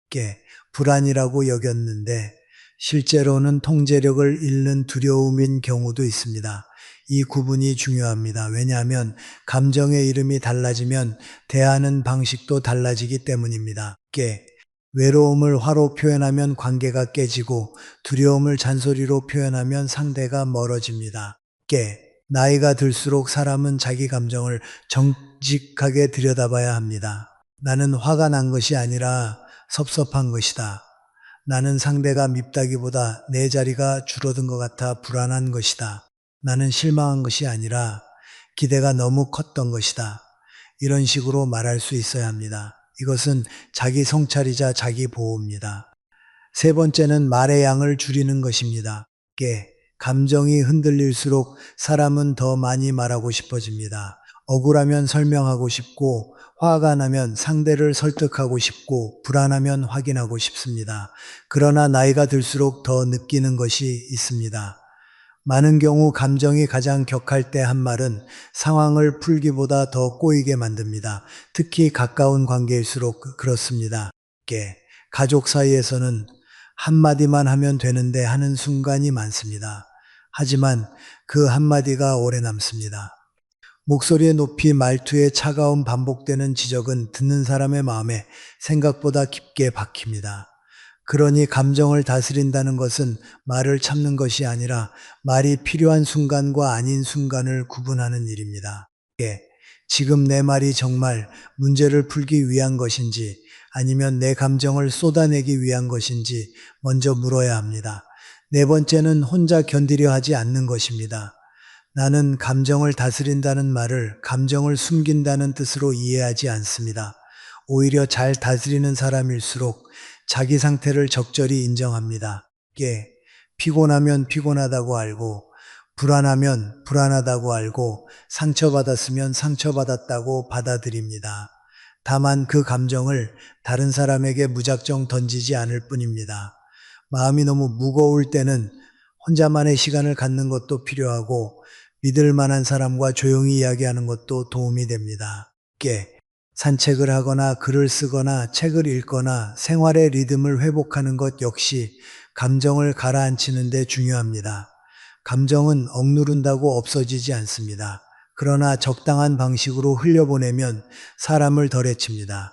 불안이라고 여겼는데 실제로는 통제력을 잃는 두려움인 경우도 있습니다. 이 구분이 중요합니다. 왜냐하면 감정의 이름이 달라지면 대하는 방식도 달라지기 때문입니다. 외로움을 화로 표현하면 관계가 깨지고 두려움을 잔소리로 표현하면 상대가 멀어집니다. 나이가 들수록 사람은 자기 감정을 정직하게 들여다봐야 합니다. 나는 화가 난 것이 아니라 섭섭한 것이다. 나는 상대가 밉다기보다 내 자리가 줄어든 것 같아 불안한 것이다. 나는 실망한 것이 아니라 기대가 너무 컸던 것이다. 이런 식으로 말할 수 있어야 합니다. 이것은 자기 성찰이자 자기 보호입니다. 세 번째는 말의 양을 줄이는 것입니다. 감정이 흔들릴수록 사람은 더 많이 말하고 싶어집니다. 억울하면 설명하고 싶고, 화가 나면 상대를 설득하고 싶고, 불안하면 확인하고 싶습니다. 그러나 나이가 들수록 더 느끼는 것이 있습니다. 많은 경우 감정이 가장 격할 때 한 말은 상황을 풀기보다 더 꼬이게 만듭니다. 특히 가까운 관계일수록 그렇습니다. 가족 사이에서는 한마디만 하면 되는데 하는 순간이 많습니다. 하지만 그 한마디가 오래 남습니다. 목소리의 높이, 말투의 차가움, 반복되는 지적은 듣는 사람의 마음에 생각보다 깊게 박힙니다. 그러니 감정을 다스린다는 것은 말을 참는 것이 아니라 말이 필요한 순간과 아닌 순간을 구분하는 일입니다. 지금 내 말이 정말 문제를 풀기 위한 것인지 아니면 내 감정을 쏟아내기 위한 것인지 먼저 물어야 합니다. 네 번째는 혼자 견디려 하지 않는 것입니다. 나는 감정을 다스린다는 말을 감정을 숨긴다는 뜻으로 이해하지 않습니다. 오히려 잘 다스리는 사람일수록 자기 상태를 적절히 인정합니다. 피곤하면 피곤하다고 알고, 불안하면 불안하다고 알고, 상처받았으면 상처받았다고 받아들입니다. 다만 그 감정을 다른 사람에게 무작정 던지지 않을 뿐입니다. 마음이 너무 무거울 때는 혼자만의 시간을 갖는 것도 필요하고, 믿을 만한 사람과 조용히 이야기하는 것도 도움이 됩니다. 산책을 하거나 글을 쓰거나 책을 읽거나 생활의 리듬을 회복하는 것 역시 감정을 가라앉히는 데 중요합니다. 감정은 억누른다고 없어지지 않습니다. 그러나 적당한 방식으로 흘려보내면 사람을 덜 해칩니다.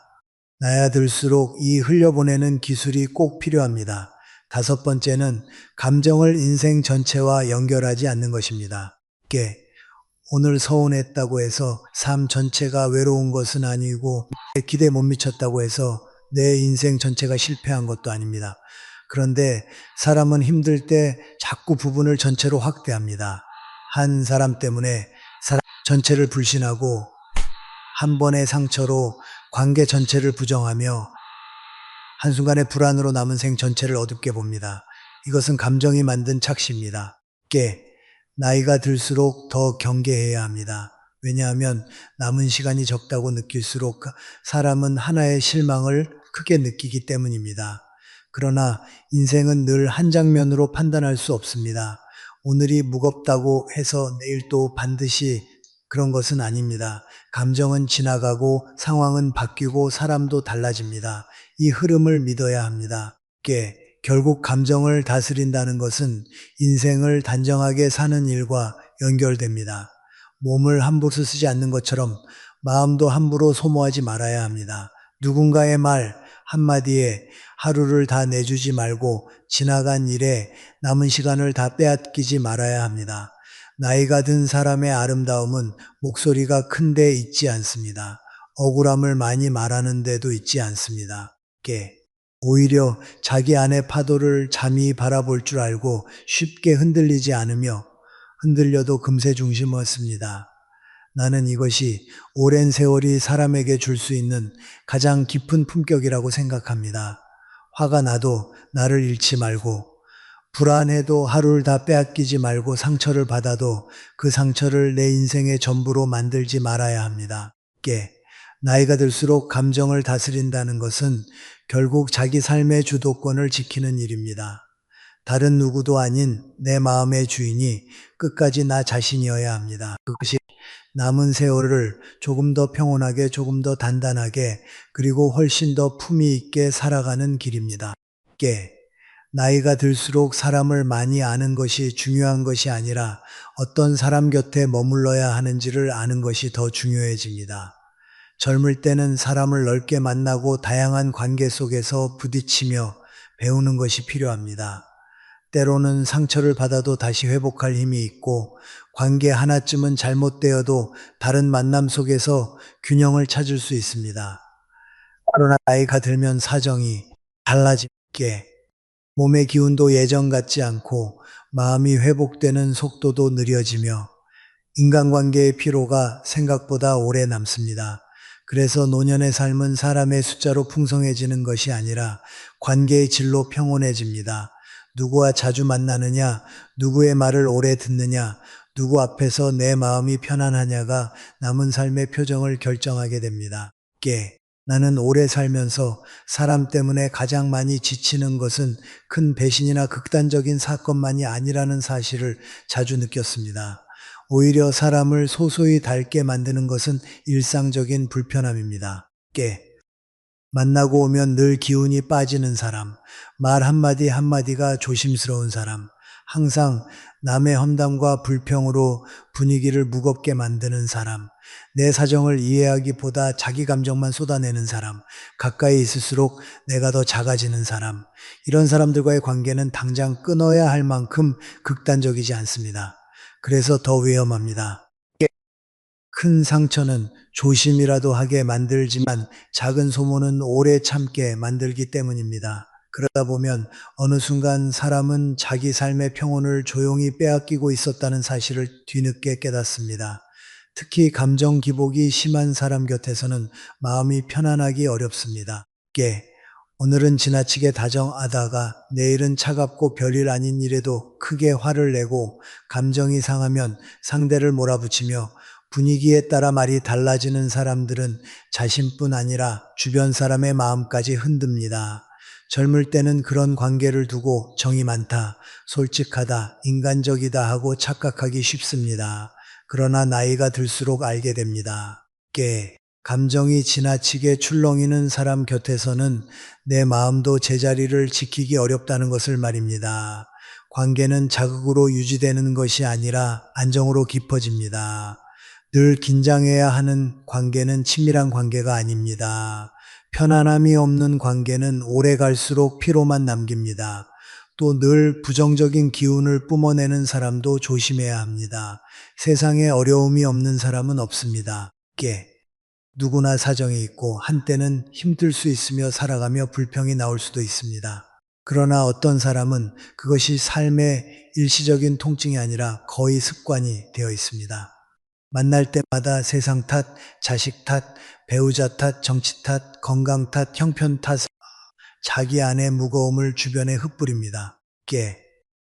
나이가 들수록 이 흘려보내는 기술이 꼭 필요합니다. 다섯 번째는 감정을 인생 전체와 연결하지 않는 것입니다. 오늘 서운했다고 해서 삶 전체가 외로운 것은 아니고 기대에 못 미쳤다고 해서 내 인생 전체가 실패한 것도 아닙니다. 그런데 사람은 힘들 때 자꾸 부분을 전체로 확대합니다. 한 사람 때문에 사람 전체를 불신하고 한 번의 상처로 관계 전체를 부정하며 한순간에 불안으로 남은 생 전체를 어둡게 봅니다. 이것은 감정이 만든 착시입니다. 나이가 들수록 더 경계해야 합니다. 왜냐하면 남은 시간이 적다고 느낄수록 사람은 하나의 실망을 크게 느끼기 때문입니다. 그러나 인생은 늘 한 장면으로 판단할 수 없습니다. 오늘이 무겁다고 해서 내일 또 반드시 그런 것은 아닙니다. 감정은 지나가고 상황은 바뀌고 사람도 달라집니다. 이 흐름을 믿어야 합니다. 결국 감정을 다스린다는 것은 인생을 단정하게 사는 일과 연결됩니다. 몸을 함부로 쓰지 않는 것처럼 마음도 함부로 소모하지 말아야 합니다. 누군가의 말 한마디에 하루를 다 내주지 말고 지나간 일에 남은 시간을 다 빼앗기지 말아야 합니다. 나이가 든 사람의 아름다움은 목소리가 큰데 있지 않습니다. 억울함을 많이 말하는 데도 있지 않습니다. 오히려 자기 안의 파도를 잠히 바라볼 줄 알고 쉽게 흔들리지 않으며 흔들려도 금세 중심을 얻습니다. 나는 이것이 오랜 세월이 사람에게 줄 수 있는 가장 깊은 품격이라고 생각합니다. 화가 나도 나를 잃지 말고, 불안해도 하루를 다 빼앗기지 말고, 상처를 받아도 그 상처를 내 인생의 전부로 만들지 말아야 합니다. 나이가 들수록 감정을 다스린다는 것은 결국 자기 삶의 주도권을 지키는 일입니다. 다른 누구도 아닌 내 마음의 주인이 끝까지 나 자신이어야 합니다. 그것이 남은 세월을 조금 더 평온하게, 조금 더 단단하게, 그리고 훨씬 더 품위 있게 살아가는 길입니다. 나이가 들수록 사람을 많이 아는 것이 중요한 것이 아니라 어떤 사람 곁에 머물러야 하는지를 아는 것이 더 중요해집니다. 젊을 때는 사람을 넓게 만나고 다양한 관계 속에서 부딪히며 배우는 것이 필요합니다. 때로는 상처를 받아도 다시 회복할 힘이 있고, 관계 하나쯤은 잘못되어도 다른 만남 속에서 균형을 찾을 수 있습니다. 그러나 나이가 들면 사정이 달라지게, 몸의 기운도 예전 같지 않고 마음이 회복되는 속도도 느려지며 인간관계의 피로가 생각보다 오래 남습니다. 그래서 노년의 삶은 사람의 숫자로 풍성해지는 것이 아니라 관계의 질로 평온해집니다. 누구와 자주 만나느냐, 누구의 말을 오래 듣느냐, 누구 앞에서 내 마음이 편안하냐가 남은 삶의 표정을 결정하게 됩니다. 나는 오래 살면서 사람 때문에 가장 많이 지치는 것은 큰 배신이나 극단적인 사건만이 아니라는 사실을 자주 느꼈습니다. 오히려 사람을 소소히 닳게 만드는 것은 일상적인 불편함입니다. 만나고 오면 늘 기운이 빠지는 사람, 말 한마디 한마디가 조심스러운 사람, 항상 남의 험담과 불평으로 분위기를 무겁게 만드는 사람, 내 사정을 이해하기보다 자기 감정만 쏟아내는 사람, 가까이 있을수록 내가 더 작아지는 사람, 이런 사람들과의 관계는 당장 끊어야 할 만큼 극단적이지 않습니다. 그래서 더 위험합니다. 큰 상처는 조심이라도 하게 만들지만 작은 소모는 오래 참게 만들기 때문입니다. 그러다 보면 어느 순간 사람은 자기 삶의 평온을 조용히 빼앗기고 있었다는 사실을 뒤늦게 깨닫습니다. 특히 감정 기복이 심한 사람 곁에서는 마음이 편안하기 어렵습니다. 오늘은 지나치게 다정하다가 내일은 차갑고 별일 아닌 일에도 크게 화를 내고, 감정이 상하면 상대를 몰아붙이며 분위기에 따라 말이 달라지는 사람들은 자신뿐 아니라 주변 사람의 마음까지 흔듭니다. 젊을 때는 그런 관계를 두고 정이 많다, 솔직하다, 인간적이다 하고 착각하기 쉽습니다. 그러나 나이가 들수록 알게 됩니다. 감정이 지나치게 출렁이는 사람 곁에서는 내 마음도 제자리를 지키기 어렵다는 것을 말입니다. 관계는 자극으로 유지되는 것이 아니라 안정으로 깊어집니다. 늘 긴장해야 하는 관계는 친밀한 관계가 아닙니다. 편안함이 없는 관계는 오래 갈수록 피로만 남깁니다. 또 늘 부정적인 기운을 뿜어내는 사람도 조심해야 합니다. 세상에 어려움이 없는 사람은 없습니다. 누구나 사정이 있고 한때는 힘들 수 있으며 살아가며 불평이 나올 수도 있습니다. 그러나 어떤 사람은 그것이 삶의 일시적인 통증이 아니라 거의 습관이 되어 있습니다. 만날 때마다 세상 탓, 자식 탓, 배우자 탓, 정치 탓, 건강 탓, 형편 탓, 자기 안의 무거움을 주변에 흩뿌립니다.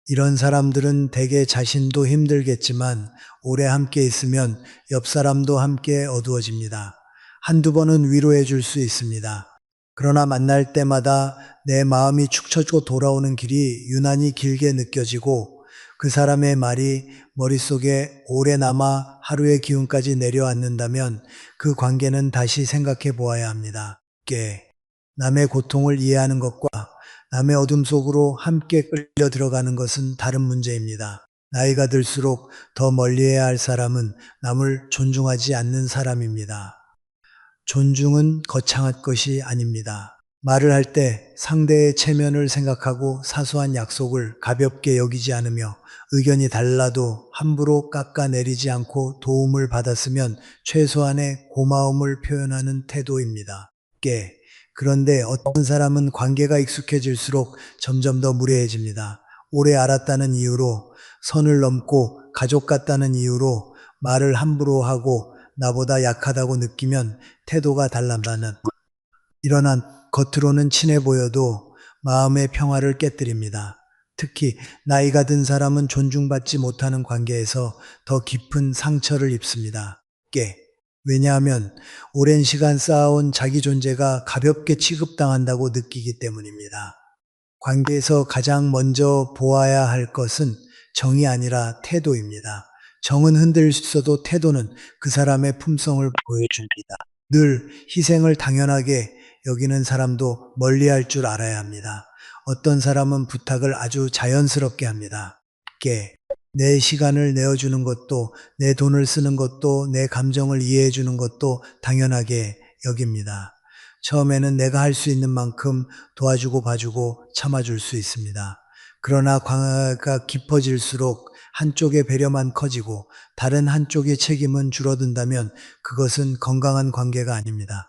이런 사람들은 대개 자신도 힘들겠지만 오래 함께 있으면 옆 사람도 함께 어두워집니다. 한두 번은 위로해 줄 수 있습니다. 그러나 만날 때마다 내 마음이 축 처지고 돌아오는 길이 유난히 길게 느껴지고 그 사람의 말이 머릿속에 오래 남아 하루의 기운까지 내려앉는다면 그 관계는 다시 생각해 보아야 합니다. 남의 고통을 이해하는 것과 남의 어둠 속으로 함께 끌려 들어가는 것은 다른 문제입니다. 나이가 들수록 더 멀리해야 할 사람은 남을 존중하지 않는 사람입니다. 존중은 거창한 것이 아닙니다. 말을 할 때 상대의 체면을 생각하고 사소한 약속을 가볍게 여기지 않으며 의견이 달라도 함부로 깎아내리지 않고 도움을 받았으면 최소한의 고마움을 표현하는 태도입니다. 그런데 어떤 사람은 관계가 익숙해질수록 점점 더 무례해집니다. 오래 알았다는 이유로 선을 넘고 가족 같다는 이유로 말을 함부로 하고 나보다 약하다고 느끼면 태도가 달라진다는 일어난 겉으로는 친해 보여도 마음의 평화를 깨뜨립니다. 특히 나이가 든 사람은 존중받지 못하는 관계에서 더 깊은 상처를 입습니다. 왜냐하면 오랜 시간 쌓아온 자기 존재가 가볍게 취급당한다고 느끼기 때문입니다. 관계에서 가장 먼저 보아야 할 것은 정이 아니라 태도입니다. 정은 흔들릴 수 있어도 태도는 그 사람의 품성을 보여줍니다. 늘 희생을 당연하게 여기는 사람도 멀리할 줄 알아야 합니다. 어떤 사람은 부탁을 아주 자연스럽게 합니다. 내 시간을 내어주는 것도, 내 돈을 쓰는 것도, 내 감정을 이해해 주는 것도 당연하게 여깁니다. 처음에는 내가 할 수 있는 만큼 도와주고 봐주고 참아줄 수 있습니다. 그러나 관계가 깊어질수록 한쪽의 배려만 커지고 다른 한쪽의 책임은 줄어든다면 그것은 건강한 관계가 아닙니다.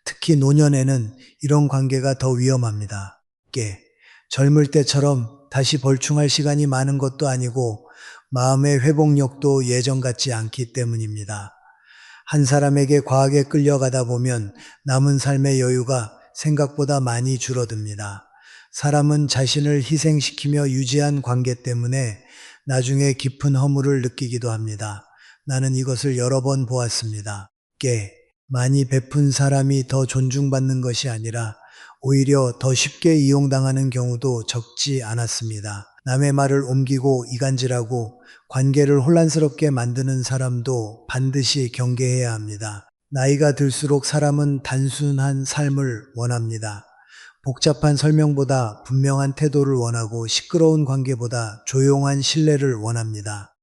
특히 노년에는 이런 관계가 더 위험합니다. 젊을 때처럼 다시 벌충할 시간이 많은 것도 아니고 마음의 회복력도 예전 같지 않기 때문입니다. 한 사람에게 과하게 끌려가다 보면 남은 삶의 여유가 생각보다 많이 줄어듭니다. 사람은 자신을 희생시키며 유지한 관계 때문에 나중에 깊은 허물을 느끼기도 합니다. 나는 이것을 여러 번 보았습니다. 많이 베푼 사람이 더 존중받는 것이 아니라 오히려 더 쉽게 이용당하는 경우도 적지 않았습니다. 남의 말을 옮기고 이간질하고 관계를 혼란스럽게 만드는 사람도 반드시 경계해야 합니다. 나이가 들수록 사람은 단순한 삶을 원합니다. 복잡한 설명보다 분명한 태도를 원하고 시끄러운 관계보다 조용한 신뢰를 원합니다.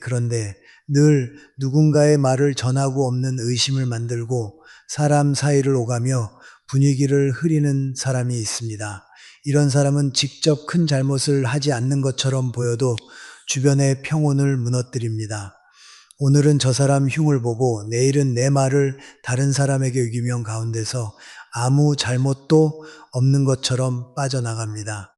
그런데 늘 누군가의 말을 전하고 없는 의심을 만들고 사람 사이를 오가며 분위기를 흐리는 사람이 있습니다. 이런 사람은 직접 큰 잘못을 하지 않는 것처럼 보여도 주변의 평온을 무너뜨립니다. 오늘은 저 사람 흉을 보고 내일은 내 말을 다른 사람에게 유기명 가운데서 아무 잘못도 없는 것처럼 빠져나갑니다.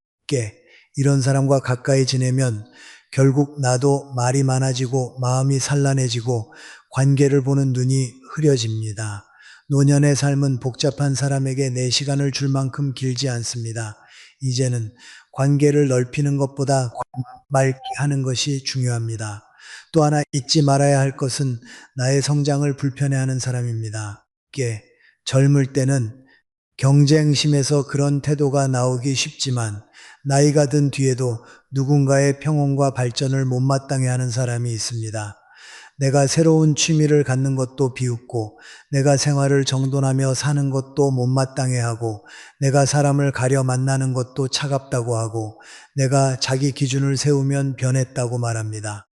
이런 사람과 가까이 지내면 결국 나도 말이 많아지고 마음이 산란해지고 관계를 보는 눈이 흐려집니다. 노년의 삶은 복잡한 사람에게 내 시간을 줄 만큼 길지 않습니다. 이제는 관계를 넓히는 것보다 맑게 하는 것이 중요합니다. 또 하나 잊지 말아야 할 것은 나의 성장을 불편해하는 사람입니다. 젊을 때는 경쟁심에서 그런 태도가 나오기 쉽지만 나이가 든 뒤에도 누군가의 평온과 발전을 못마땅해 하는 사람이 있습니다. 내가 새로운 취미를 갖는 것도 비웃고 내가 생활을 정돈하며 사는 것도 못마땅해 하고 내가 사람을 가려 만나는 것도 차갑다고 하고 내가 자기 기준을 세우면 변했다고 말합니다.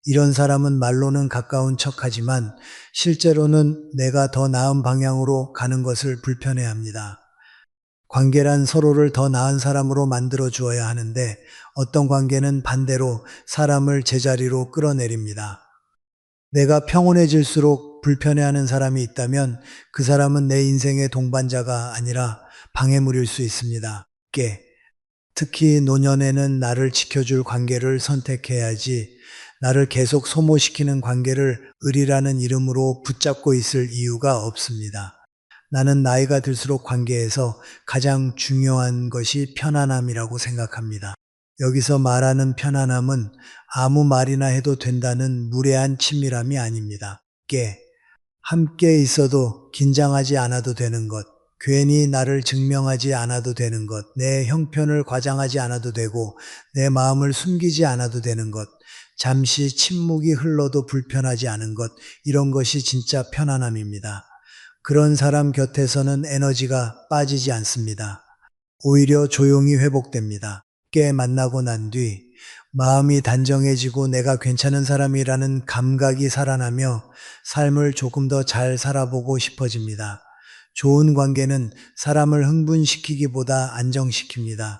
이런 사람은 말로는 가까운 척하지만 실제로는 내가 더 나은 방향으로 가는 것을 불편해합니다. 관계란 서로를 더 나은 사람으로 만들어 주어야 하는데 어떤 관계는 반대로 사람을 제자리로 끌어내립니다. 내가 평온해질수록 불편해하는 사람이 있다면 그 사람은 내 인생의 동반자가 아니라 방해물일 수 있습니다. 특히 노년에는 나를 지켜줄 관계를 선택해야지 나를 계속 소모시키는 관계를 의리라는 이름으로 붙잡고 있을 이유가 없습니다. 나는 나이가 들수록 관계에서 가장 중요한 것이 편안함이라고 생각합니다. 여기서 말하는 편안함은 아무 말이나 해도 된다는 무례한 친밀함이 아닙니다. 함께 있어도 긴장하지 않아도 되는 것, 괜히 나를 증명하지 않아도 되는 것, 내 형편을 과장하지 않아도 되고, 내 마음을 숨기지 않아도 되는 것, 잠시 침묵이 흘러도 불편하지 않은 것, 이런 것이 진짜 편안함입니다. 그런 사람 곁에서는 에너지가 빠지지 않습니다. 오히려 조용히 회복됩니다. 꽤 만나고 난 뒤 마음이 단정해지고 내가 괜찮은 사람이라는 감각이 살아나며 삶을 조금 더 잘 살아보고 싶어집니다. 좋은 관계는 사람을 흥분시키기보다 안정시킵니다.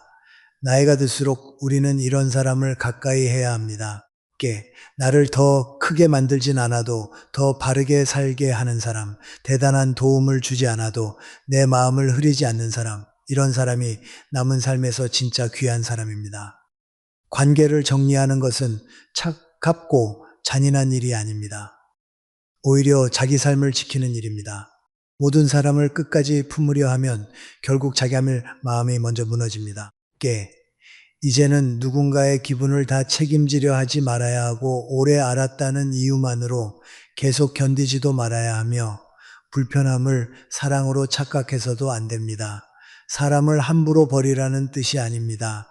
나이가 들수록 우리는 이런 사람을 가까이 해야 합니다. 나를 더 크게 만들진 않아도 더 바르게 살게 하는 사람, 대단한 도움을 주지 않아도 내 마음을 흐리지 않는 사람, 이런 사람이 남은 삶에서 진짜 귀한 사람입니다. 관계를 정리하는 것은 차갑고 잔인한 일이 아닙니다. 오히려 자기 삶을 지키는 일입니다. 모든 사람을 끝까지 품으려 하면 결국 자기 마음이 먼저 무너집니다. 이제는 누군가의 기분을 다 책임지려 하지 말아야 하고 오래 알았다는 이유만으로 계속 견디지도 말아야 하며 불편함을 사랑으로 착각해서도 안 됩니다. 사람을 함부로 버리라는 뜻이 아닙니다.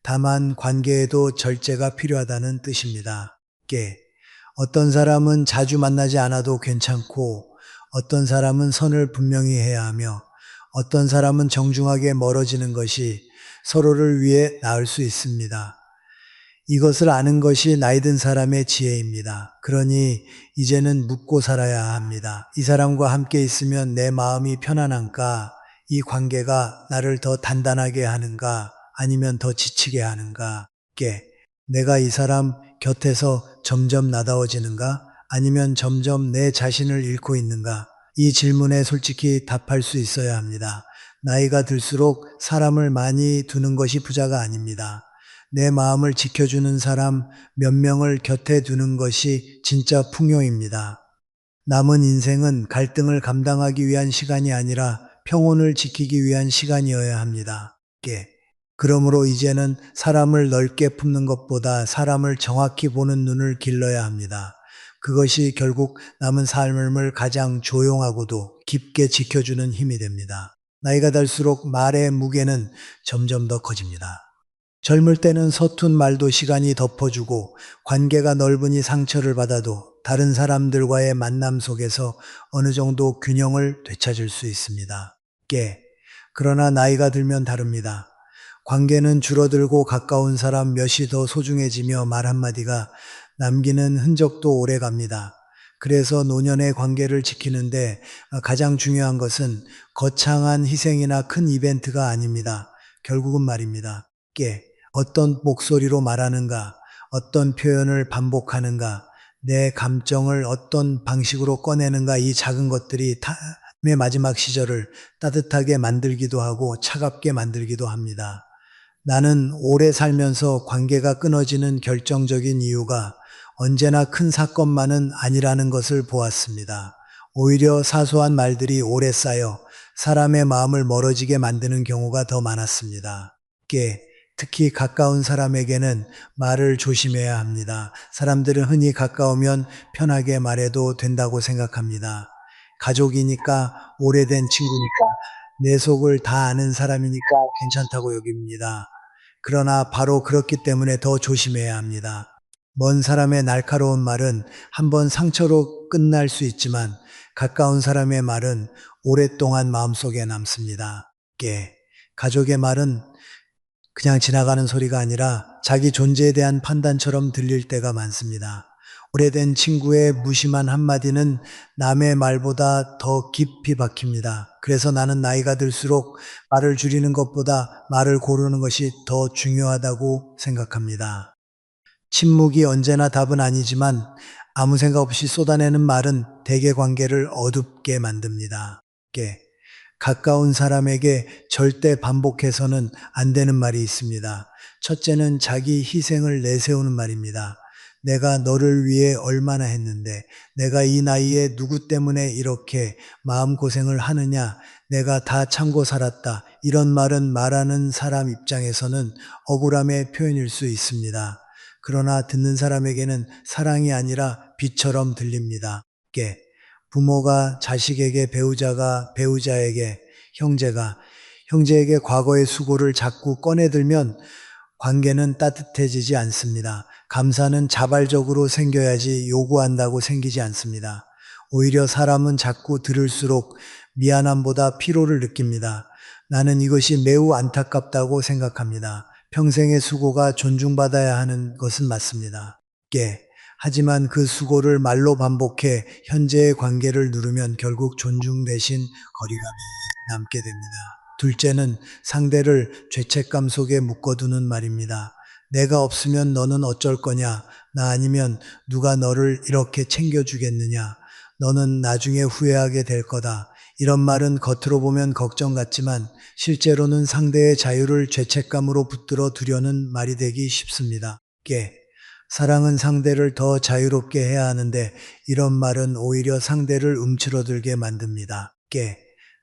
다만 관계에도 절제가 필요하다는 뜻입니다. 어떤 사람은 자주 만나지 않아도 괜찮고 어떤 사람은 선을 분명히 해야 하며 어떤 사람은 정중하게 멀어지는 것이 서로를 위해 나을 수 있습니다. 이것을 아는 것이 나이 든 사람의 지혜입니다. 그러니 이제는 묻고 살아야 합니다. 이 사람과 함께 있으면 내 마음이 편안한가? 이 관계가 나를 더 단단하게 하는가? 아니면 더 지치게 하는가? 내가 이 사람 곁에서 점점 나다워지는가? 아니면 점점 내 자신을 잃고 있는가? 이 질문에 솔직히 답할 수 있어야 합니다. 나이가 들수록 사람을 많이 두는 것이 부자가 아닙니다. 내 마음을 지켜주는 사람 몇 명을 곁에 두는 것이 진짜 풍요입니다. 남은 인생은 갈등을 감당하기 위한 시간이 아니라 평온을 지키기 위한 시간이어야 합니다. 그러므로 이제는 사람을 넓게 품는 것보다 사람을 정확히 보는 눈을 길러야 합니다. 그것이 결국 남은 삶을 가장 조용하고도 깊게 지켜주는 힘이 됩니다. 나이가 들수록 말의 무게는 점점 더 커집니다. 젊을 때는 서툰 말도 시간이 덮어주고 관계가 넓으니 상처를 받아도 다른 사람들과의 만남 속에서 어느 정도 균형을 되찾을 수 있습니다. 그러나 나이가 들면 다릅니다. 관계는 줄어들고 가까운 사람 몇이 더 소중해지며 말 한마디가 남기는 흔적도 오래 갑니다. 그래서 노년의 관계를 지키는데 가장 중요한 것은 거창한 희생이나 큰 이벤트가 아닙니다. 결국은 말입니다. 어떤 목소리로 말하는가, 어떤 표현을 반복하는가, 내 감정을 어떤 방식으로 꺼내는가, 이 작은 것들이 삶의 마지막 시절을 따뜻하게 만들기도 하고 차갑게 만들기도 합니다. 나는 오래 살면서 관계가 끊어지는 결정적인 이유가 언제나 큰 사건만은 아니라는 것을 보았습니다. 오히려 사소한 말들이 오래 쌓여 사람의 마음을 멀어지게 만드는 경우가 더 많았습니다. 특히 가까운 사람에게는 말을 조심해야 합니다. 사람들은 흔히 가까우면 편하게 말해도 된다고 생각합니다. 가족이니까, 오래된 친구니까, 내 속을 다 아는 사람이니까 괜찮다고 여깁니다. 그러나 바로 그렇기 때문에 더 조심해야 합니다. 먼 사람의 날카로운 말은 한번 상처로 끝날 수 있지만 가까운 사람의 말은 오랫동안 마음속에 남습니다. 가족의 말은 그냥 지나가는 소리가 아니라 자기 존재에 대한 판단처럼 들릴 때가 많습니다. 오래된 친구의 무심한 한마디는 남의 말보다 더 깊이 박힙니다. 그래서 나는 나이가 들수록 말을 줄이는 것보다 말을 고르는 것이 더 중요하다고 생각합니다. 침묵이 언제나 답은 아니지만 아무 생각 없이 쏟아내는 말은 대개 관계를 어둡게 만듭니다. 가까운 사람에게 절대 반복해서는 안 되는 말이 있습니다. 첫째는 자기 희생을 내세우는 말입니다. 내가 너를 위해 얼마나 했는데, 내가 이 나이에 누구 때문에 이렇게 마음고생을 하느냐, 내가 다 참고 살았다. 이런 말은 말하는 사람 입장에서는 억울함의 표현일 수 있습니다. 그러나 듣는 사람에게는 사랑이 아니라 비처럼 들립니다. 부모가 자식에게, 배우자가 배우자에게, 형제에게 과거의 수고를 자꾸 꺼내들면 관계는 따뜻해지지 않습니다. 감사는 자발적으로 생겨야지 요구한다고 생기지 않습니다. 오히려 사람은 자꾸 들을수록 미안함보다 피로를 느낍니다. 나는 이것이 매우 안타깝다고 생각합니다. 평생의 수고가 존중받아야 하는 것은 맞습니다. 하지만 그 수고를 말로 반복해 현재의 관계를 누르면 결국 존중 대신 거리감이 남게 됩니다. 둘째는 상대를 죄책감 속에 묶어두는 말입니다. 내가 없으면 너는 어쩔 거냐? 나 아니면 누가 너를 이렇게 챙겨주겠느냐? 너는 나중에 후회하게 될 거다. 이런 말은 겉으로 보면 걱정 같지만 실제로는 상대의 자유를 죄책감으로 붙들어 두려는 말이 되기 쉽습니다. 사랑은 상대를 더 자유롭게 해야 하는데 이런 말은 오히려 상대를 움츠러들게 만듭니다.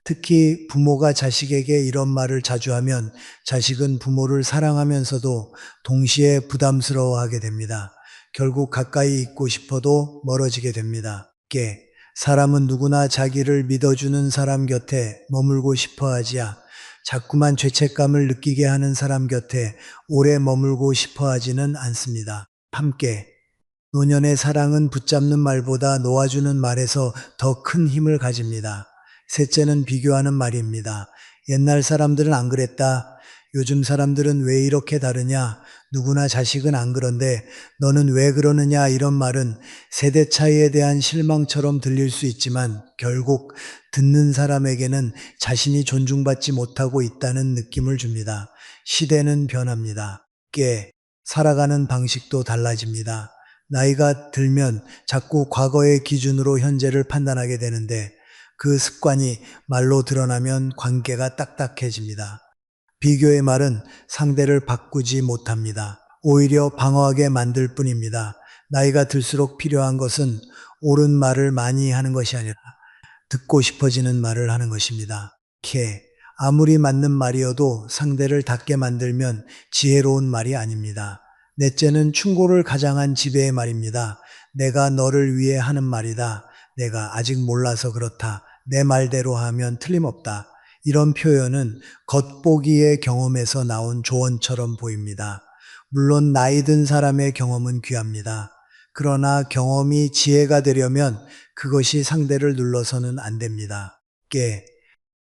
특히 부모가 자식에게 이런 말을 자주 하면 자식은 부모를 사랑하면서도 동시에 부담스러워하게 됩니다. 결국 가까이 있고 싶어도 멀어지게 됩니다. 사람은 누구나 자기를 믿어주는 사람 곁에 머물고 싶어 하지야 자꾸만 죄책감을 느끼게 하는 사람 곁에 오래 머물고 싶어 하지는 않습니다. 함께 노년의 사랑은 붙잡는 말보다 놓아주는 말에서 더 큰 힘을 가집니다. 셋째는 비교하는 말입니다. 옛날 사람들은 안 그랬다. 요즘 사람들은 왜 이렇게 다르냐? 누구나 자식은 안 그런데 너는 왜 그러느냐? 이런 말은 세대 차이에 대한 실망처럼 들릴 수 있지만 결국 듣는 사람에게는 자신이 존중받지 못하고 있다는 느낌을 줍니다. 시대는 변합니다. 살아가는 방식도 달라집니다. 나이가 들면 자꾸 과거의 기준으로 현재를 판단하게 되는데 그 습관이 말로 드러나면 관계가 딱딱해집니다. 비교의 말은 상대를 바꾸지 못합니다. 오히려 방어하게 만들 뿐입니다. 나이가 들수록 필요한 것은 옳은 말을 많이 하는 것이 아니라 듣고 싶어지는 말을 하는 것입니다. 아무리 맞는 말이어도 상대를 닫게 만들면 지혜로운 말이 아닙니다. 넷째는 충고를 가장한 지배의 말입니다. 내가 너를 위해 하는 말이다. 내가 아직 몰라서 그렇다. 내 말대로 하면 틀림없다. 이런 표현은 겉보기의 경험에서 나온 조언처럼 보입니다. 물론 나이 든 사람의 경험은 귀합니다. 그러나 경험이 지혜가 되려면 그것이 상대를 눌러서는 안 됩니다.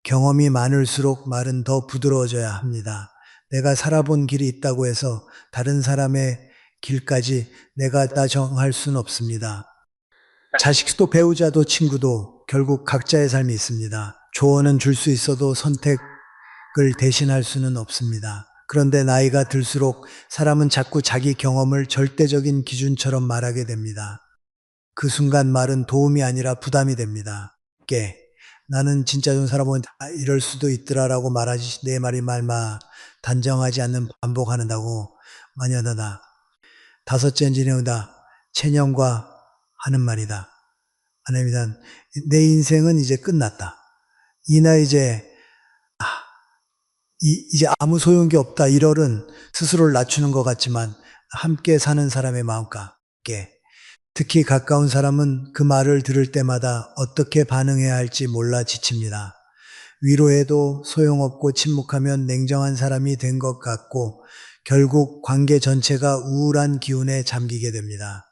경험이 많을수록 말은 더 부드러워져야 합니다. 내가 살아본 길이 있다고 해서 다른 사람의 길까지 내가 다 정할 수는 없습니다. 자식도 배우자도 친구도 결국 각자의 삶이 있습니다. 조언은 줄 수 있어도 선택을 대신할 수는 없습니다. 그런데 나이가 들수록 사람은 자꾸 자기 경험을 절대적인 기준처럼 말하게 됩니다. 그 순간 말은 도움이 아니라 부담이 됩니다. 나는 진짜 좀 살아보면 이럴 수도 있더라라고 말하지 내 말이 말마 단정하지 않는 반복하는다고 마녀다다. 다섯째 진행다 체념과 하는 말이다. 아닙니다. 내 인생은 이제 끝났다. 이 나이 이제 아무 소용이 없다. 이럴은 스스로를 낮추는 것 같지만 함께 사는 사람의 마음과 특히 가까운 사람은 그 말을 들을 때마다 어떻게 반응해야 할지 몰라 지칩니다. 위로해도 소용없고 침묵하면 냉정한 사람이 된 것 같고 결국 관계 전체가 우울한 기운에 잠기게 됩니다.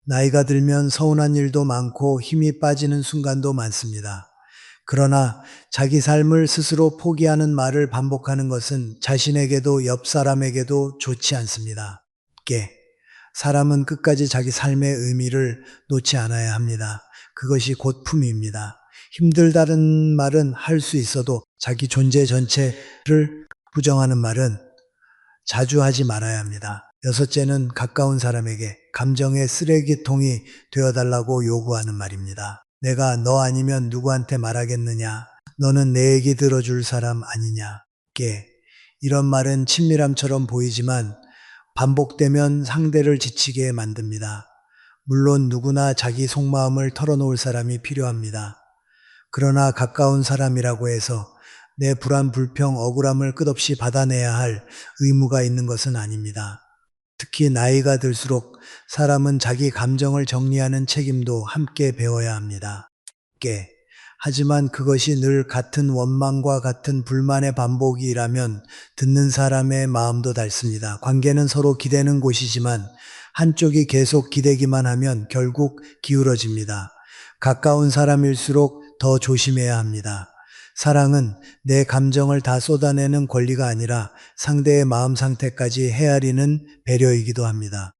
나이가 들면 서운한 일도 많고 힘이 빠지는 순간도 많습니다. 그러나 자기 삶을 스스로 포기하는 말을 반복하는 것은 자신에게도 옆 사람에게도 좋지 않습니다. 사람은 끝까지 자기 삶의 의미를 놓지 않아야 합니다. 그것이 곧 품위입니다. 힘들다는 말은 할 수 있어도 자기 존재 전체를 부정하는 말은 자주 하지 말아야 합니다. 여섯째는 가까운 사람에게 감정의 쓰레기통이 되어달라고 요구하는 말입니다. 내가 너 아니면 누구한테 말하겠느냐? 너는 내 얘기 들어줄 사람 아니냐? 이런 말은 친밀함처럼 보이지만 반복되면 상대를 지치게 만듭니다. 물론 누구나 자기 속마음을 털어놓을 사람이 필요합니다. 그러나 가까운 사람이라고 해서 내 불안, 불평, 억울함을 끝없이 받아내야 할 의무가 있는 것은 아닙니다. 특히 나이가 들수록 사람은 자기 감정을 정리하는 책임도 함께 배워야 합니다. 함께. 하지만 그것이 늘 같은 원망과 같은 불만의 반복이라면 듣는 사람의 마음도 닳습니다. 관계는 서로 기대는 곳이지만 한쪽이 계속 기대기만 하면 결국 기울어집니다. 가까운 사람일수록 더 조심해야 합니다. 사랑은 내 감정을 다 쏟아내는 권리가 아니라 상대의 마음 상태까지 헤아리는 배려이기도 합니다.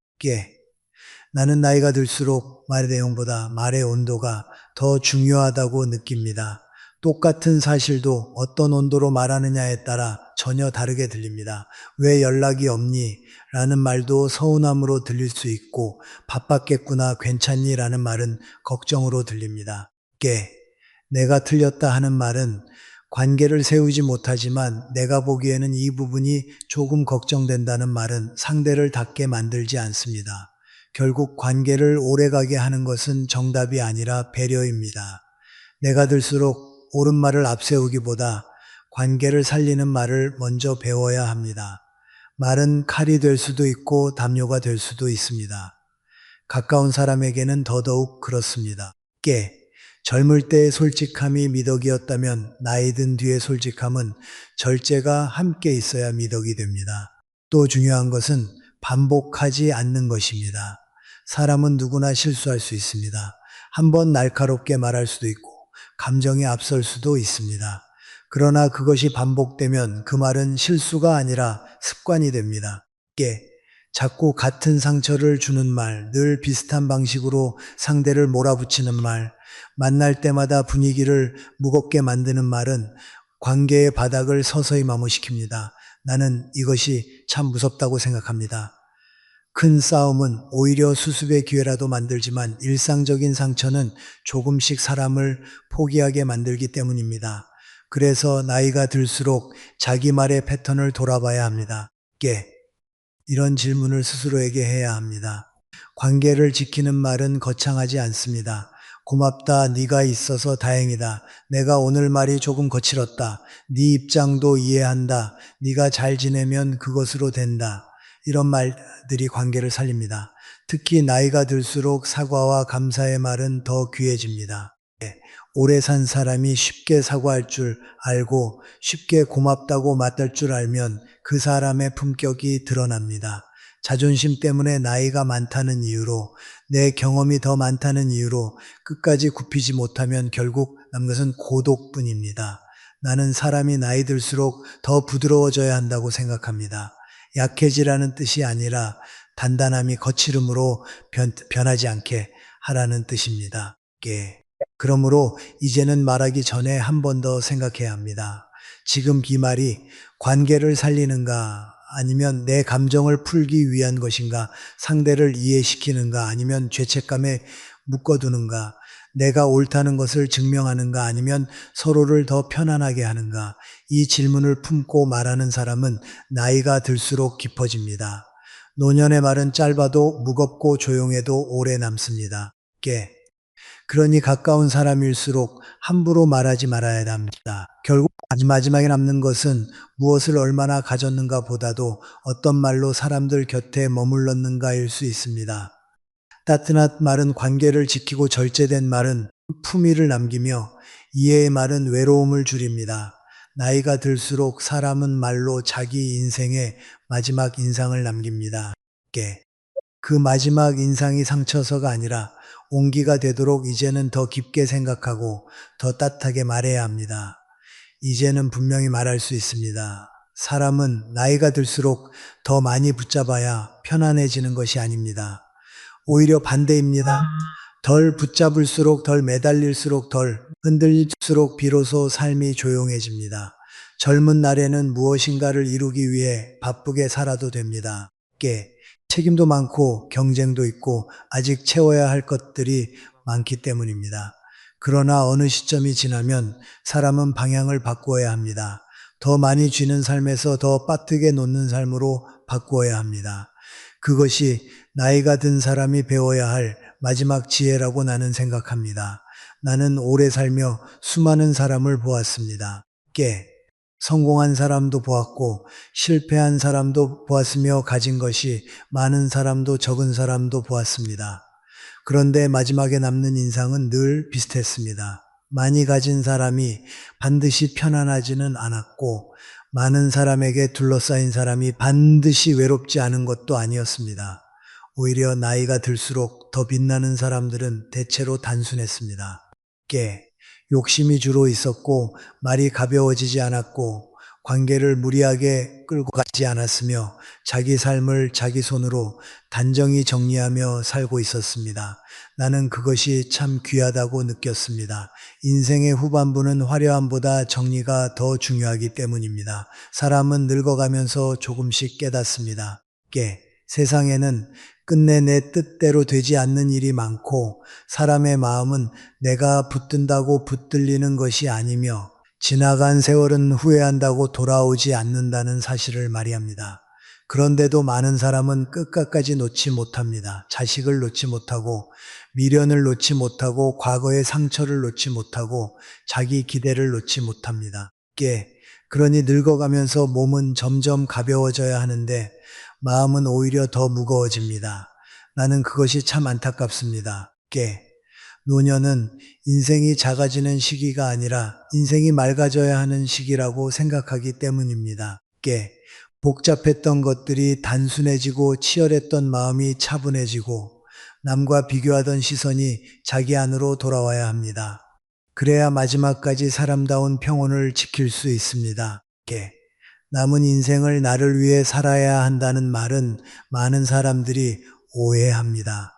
나는 나이가 들수록 말의 내용보다 말의 온도가 더 중요하다고 느낍니다. 똑같은 사실도 어떤 온도로 말하느냐에 따라 전혀 다르게 들립니다. 왜 연락이 없니? 라는 말도 서운함으로 들릴 수 있고 바빴겠구나 괜찮니? 라는 말은 걱정으로 들립니다. 내가 틀렸다 하는 말은 관계를 세우지 못하지만 내가 보기에는 이 부분이 조금 걱정된다는 말은 상대를 닫게 만들지 않습니다. 결국 관계를 오래가게 하는 것은 정답이 아니라 배려입니다. 내가 들수록 옳은 말을 앞세우기보다 관계를 살리는 말을 먼저 배워야 합니다. 말은 칼이 될 수도 있고 담요가 될 수도 있습니다. 가까운 사람에게는 더더욱 그렇습니다. 젊을 때의 솔직함이 미덕이었다면 나이 든 뒤의 솔직함은 절제가 함께 있어야 미덕이 됩니다. 또 중요한 것은 반복하지 않는 것입니다. 사람은 누구나 실수할 수 있습니다. 한번 날카롭게 말할 수도 있고 감정이 앞설 수도 있습니다. 그러나 그것이 반복되면 그 말은 실수가 아니라 습관이 됩니다. 자꾸 같은 상처를 주는 말, 늘 비슷한 방식으로 상대를 몰아붙이는 말, 만날 때마다 분위기를 무겁게 만드는 말은 관계의 바닥을 서서히 마모시킵니다. 나는 이것이 참 무섭다고 생각합니다. 큰 싸움은 오히려 수습의 기회라도 만들지만 일상적인 상처는 조금씩 사람을 포기하게 만들기 때문입니다. 그래서 나이가 들수록 자기 말의 패턴을 돌아봐야 합니다. 이런 질문을 스스로에게 해야 합니다. 관계를 지키는 말은 거창하지 않습니다. 고맙다, 네가 있어서 다행이다. 내가 오늘 말이 조금 거칠었다. 네 입장도 이해한다. 네가 잘 지내면 그것으로 된다. 이런 말들이 관계를 살립니다. 특히 나이가 들수록 사과와 감사의 말은 더 귀해집니다. 오래 산 사람이 쉽게 사과할 줄 알고 쉽게 고맙다고 맞설 줄 알면 그 사람의 품격이 드러납니다. 자존심 때문에 나이가 많다는 이유로, 내 경험이 더 많다는 이유로 끝까지 굽히지 못하면 결국 남는 것은 고독뿐입니다. 나는 사람이 나이 들수록 더 부드러워져야 한다고 생각합니다. 약해지라는 뜻이 아니라 단단함이 거칠음으로 변하지 않게 하라는 뜻입니다. 그러므로 이제는 말하기 전에 한 번 더 생각해야 합니다. 지금 이 말이 관계를 살리는가, 아니면 내 감정을 풀기 위한 것인가, 상대를 이해시키는가, 아니면 죄책감에 묶어두는가, 내가 옳다는 것을 증명하는가, 아니면 서로를 더 편안하게 하는가. 이 질문을 품고 말하는 사람은 나이가 들수록 깊어집니다. 노년의 말은 짧아도 무겁고 조용해도 오래 남습니다. 그러니 가까운 사람일수록 함부로 말하지 말아야 합니다. 결국 마지막에 남는 것은 무엇을 얼마나 가졌는가 보다도 어떤 말로 사람들 곁에 머물렀는가일 수 있습니다. 따뜻한 말은 관계를 지키고 절제된 말은 품위를 남기며 이해의 말은 외로움을 줄입니다. 나이가 들수록 사람은 말로 자기 인생의 마지막 인상을 남깁니다. 그 마지막 인상이 상처서가 아니라 온기가 되도록 이제는 더 깊게 생각하고 더 따뜻하게 말해야 합니다. 이제는 분명히 말할 수 있습니다. 사람은 나이가 들수록 더 많이 붙잡아야 편안해지는 것이 아닙니다. 오히려 반대입니다. 덜 붙잡을수록, 덜 매달릴수록, 덜 흔들릴수록 비로소 삶이 조용해집니다. 젊은 날에는 무엇인가를 이루기 위해 바쁘게 살아도 됩니다. 책임도 많고 경쟁도 있고 아직 채워야 할 것들이 많기 때문입니다. 그러나 어느 시점이 지나면 사람은 방향을 바꾸어야 합니다. 더 많이 쥐는 삶에서 더 빠뜨게 놓는 삶으로 바꾸어야 합니다. 그것이 나이가 든 사람이 배워야 할 마지막 지혜라고 나는 생각합니다. 나는 오래 살며 수많은 사람을 보았습니다. 깨. 성공한 사람도 보았고 실패한 사람도 보았으며 가진 것이 많은 사람도 적은 사람도 보았습니다. 그런데 마지막에 남는 인상은 늘 비슷했습니다. 많이 가진 사람이 반드시 편안하지는 않았고 많은 사람에게 둘러싸인 사람이 반드시 외롭지 않은 것도 아니었습니다. 오히려 나이가 들수록 더 빛나는 사람들은 대체로 단순했습니다. 깨. 욕심이 주로 있었고 말이 가벼워지지 않았고 관계를 무리하게 끌고 가지 않았으며 자기 삶을 자기 손으로 단정히 정리하며 살고 있었습니다. 나는 그것이 참 귀하다고 느꼈습니다. 인생의 후반부는 화려함보다 정리가 더 중요하기 때문입니다. 사람은 늙어가면서 조금씩 깨닫습니다. 세상에는 끝내 내 뜻대로 되지 않는 일이 많고 사람의 마음은 내가 붙든다고 붙들리는 것이 아니며 지나간 세월은 후회한다고 돌아오지 않는다는 사실을 말이합니다. 그런데도 많은 사람은 끝까지 놓지 못합니다. 자식을 놓지 못하고 미련을 놓지 못하고 과거의 상처를 놓지 못하고 자기 기대를 놓지 못합니다. 그러니 늙어가면서 몸은 점점 가벼워져야 하는데 마음은 오히려 더 무거워집니다. 나는 그것이 참 안타깝습니다. 노년은 인생이 작아지는 시기가 아니라 인생이 맑아져야 하는 시기라고 생각하기 때문입니다. 복잡했던 것들이 단순해지고 치열했던 마음이 차분해지고 남과 비교하던 시선이 자기 안으로 돌아와야 합니다. 그래야 마지막까지 사람다운 평온을 지킬 수 있습니다. 남은 인생을 나를 위해 살아야 한다는 말은 많은 사람들이 오해합니다.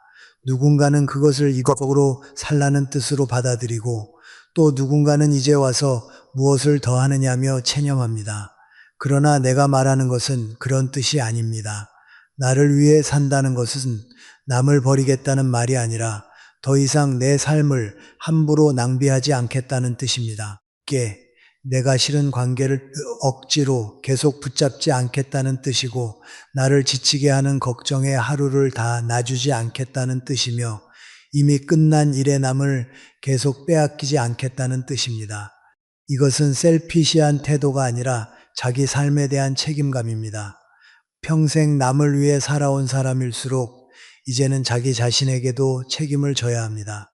누군가는 그것을 이거적으로 살라는 뜻으로 받아들이고 또 누군가는 이제 와서 무엇을 더 하느냐며 체념합니다. 그러나 내가 말하는 것은 그런 뜻이 아닙니다. 나를 위해 산다는 것은 남을 버리겠다는 말이 아니라 더 이상 내 삶을 함부로 낭비하지 않겠다는 뜻입니다. 내가 싫은 관계를 억지로 계속 붙잡지 않겠다는 뜻이고 나를 지치게 하는 걱정에 하루를 다 놔주지 않겠다는 뜻이며 이미 끝난 일의 남을 계속 빼앗기지 않겠다는 뜻입니다. 이것은 셀피시한 태도가 아니라 자기 삶에 대한 책임감입니다. 평생 남을 위해 살아온 사람일수록 이제는 자기 자신에게도 책임을 져야 합니다.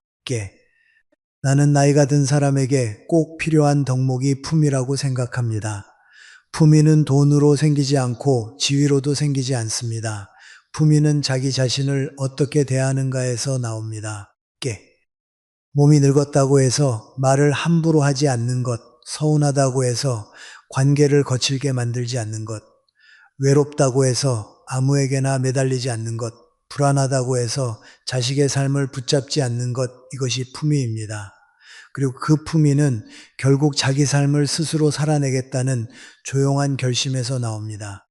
나는 나이가 든 사람에게 꼭 필요한 덕목이 품위라고 생각합니다. 품위는 돈으로 생기지 않고 지위로도 생기지 않습니다. 품위는 자기 자신을 어떻게 대하는가에서 나옵니다. 몸이 늙었다고 해서 말을 함부로 하지 않는 것, 서운하다고 해서 관계를 거칠게 만들지 않는 것, 외롭다고 해서 아무에게나 매달리지 않는 것, 불안하다고 해서 자식의 삶을 붙잡지 않는 것, 이것이 품위입니다. 그리고 그 품위는 결국 자기 삶을 스스로 살아내겠다는 조용한 결심에서 나옵니다.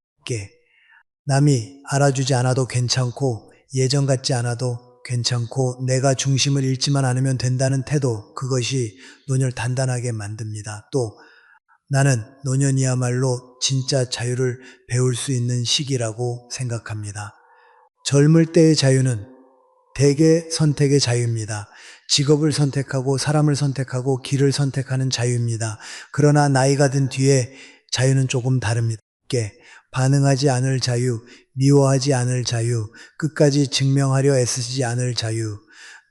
남이 알아주지 않아도 괜찮고 예전 같지 않아도 괜찮고 내가 중심을 잃지만 않으면 된다는 태도, 그것이 노년을 단단하게 만듭니다. 또 나는 노년이야말로 진짜 자유를 배울 수 있는 시기라고 생각합니다. 젊을 때의 자유는 대개 선택의 자유입니다. 직업을 선택하고 사람을 선택하고 길을 선택하는 자유입니다. 그러나 나이가 든 뒤에 자유는 조금 다릅니다. 반응하지 않을 자유, 미워하지 않을 자유, 끝까지 증명하려 애쓰지 않을 자유,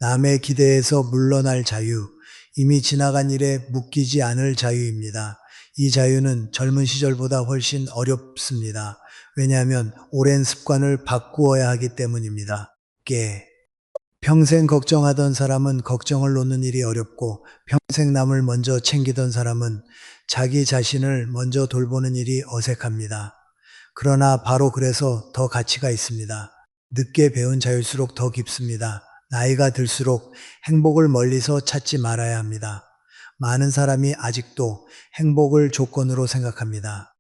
남의 기대에서 물러날 자유, 이미 지나간 일에 묶이지 않을 자유입니다. 이 자유는 젊은 시절보다 훨씬 어렵습니다. 왜냐하면 오랜 습관을 바꾸어야 하기 때문입니다. 평생 걱정하던 사람은 걱정을 놓는 일이 어렵고 평생 남을 먼저 챙기던 사람은 자기 자신을 먼저 돌보는 일이 어색합니다. 그러나 바로 그래서 더 가치가 있습니다. 늦게 배운 자유일수록 더 깊습니다. 나이가 들수록 행복을 멀리서 찾지 말아야 합니다. 많은 사람이 아직도 행복을 조건으로 생각합니다.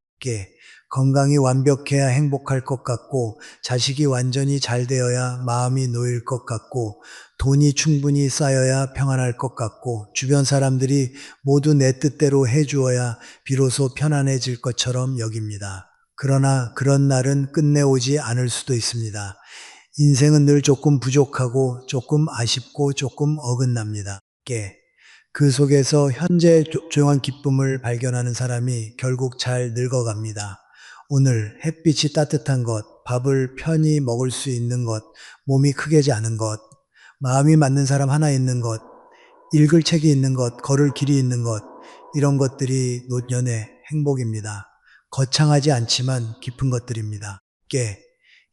건강이 완벽해야 행복할 것 같고 자식이 완전히 잘 되어야 마음이 놓일 것 같고 돈이 충분히 쌓여야 평안할 것 같고 주변 사람들이 모두 내 뜻대로 해주어야 비로소 편안해질 것처럼 여깁니다. 그러나 그런 날은 끝내 오지 않을 수도 있습니다. 인생은 늘 조금 부족하고 조금 아쉽고 조금 어긋납니다. 그 속에서 현재의 조용한 기쁨을 발견하는 사람이 결국 잘 늙어갑니다. 오늘 햇빛이 따뜻한 것, 밥을 편히 먹을 수 있는 것, 몸이 크게 자는 것, 마음이 맞는 사람 하나 있는 것, 읽을 책이 있는 것, 걸을 길이 있는 것, 이런 것들이 노년의 행복입니다. 거창하지 않지만 깊은 것들입니다.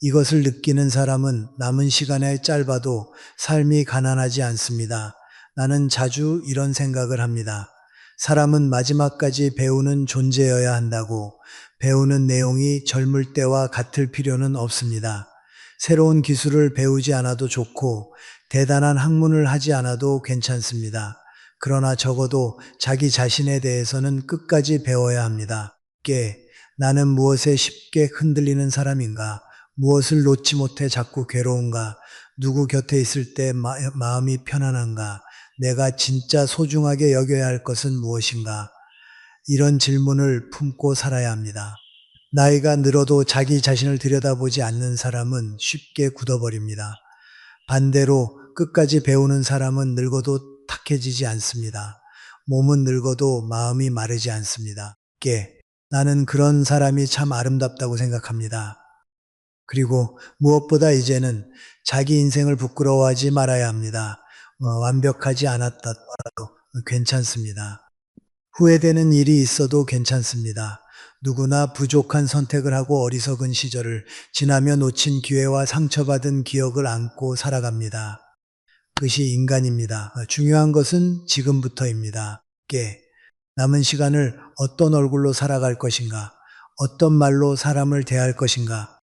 이것을 느끼는 사람은 남은 시간에 짧아도 삶이 가난하지 않습니다. 나는 자주 이런 생각을 합니다. 사람은 마지막까지 배우는 존재여야 한다고. 배우는 내용이 젊을 때와 같을 필요는 없습니다. 새로운 기술을 배우지 않아도 좋고 대단한 학문을 하지 않아도 괜찮습니다. 그러나 적어도 자기 자신에 대해서는 끝까지 배워야 합니다. 나는 무엇에 쉽게 흔들리는 사람인가? 무엇을 놓지 못해 자꾸 괴로운가? 누구 곁에 있을 때 마음이 편안한가? 내가 진짜 소중하게 여겨야 할 것은 무엇인가? 이런 질문을 품고 살아야 합니다. 나이가 늘어도 자기 자신을 들여다보지 않는 사람은 쉽게 굳어버립니다. 반대로 끝까지 배우는 사람은 늙어도 탁해지지 않습니다. 몸은 늙어도 마음이 마르지 않습니다. 나는 그런 사람이 참 아름답다고 생각합니다. 그리고 무엇보다 이제는 자기 인생을 부끄러워하지 말아야 합니다. 완벽하지 않았다더라도 괜찮습니다. 후회되는 일이 있어도 괜찮습니다. 누구나 부족한 선택을 하고 어리석은 시절을 지나며 놓친 기회와 상처받은 기억을 안고 살아갑니다. 그것이 인간입니다. 중요한 것은 지금부터입니다. 남은 시간을 어떤 얼굴로 살아갈 것인가? 어떤 말로 사람을 대할 것인가?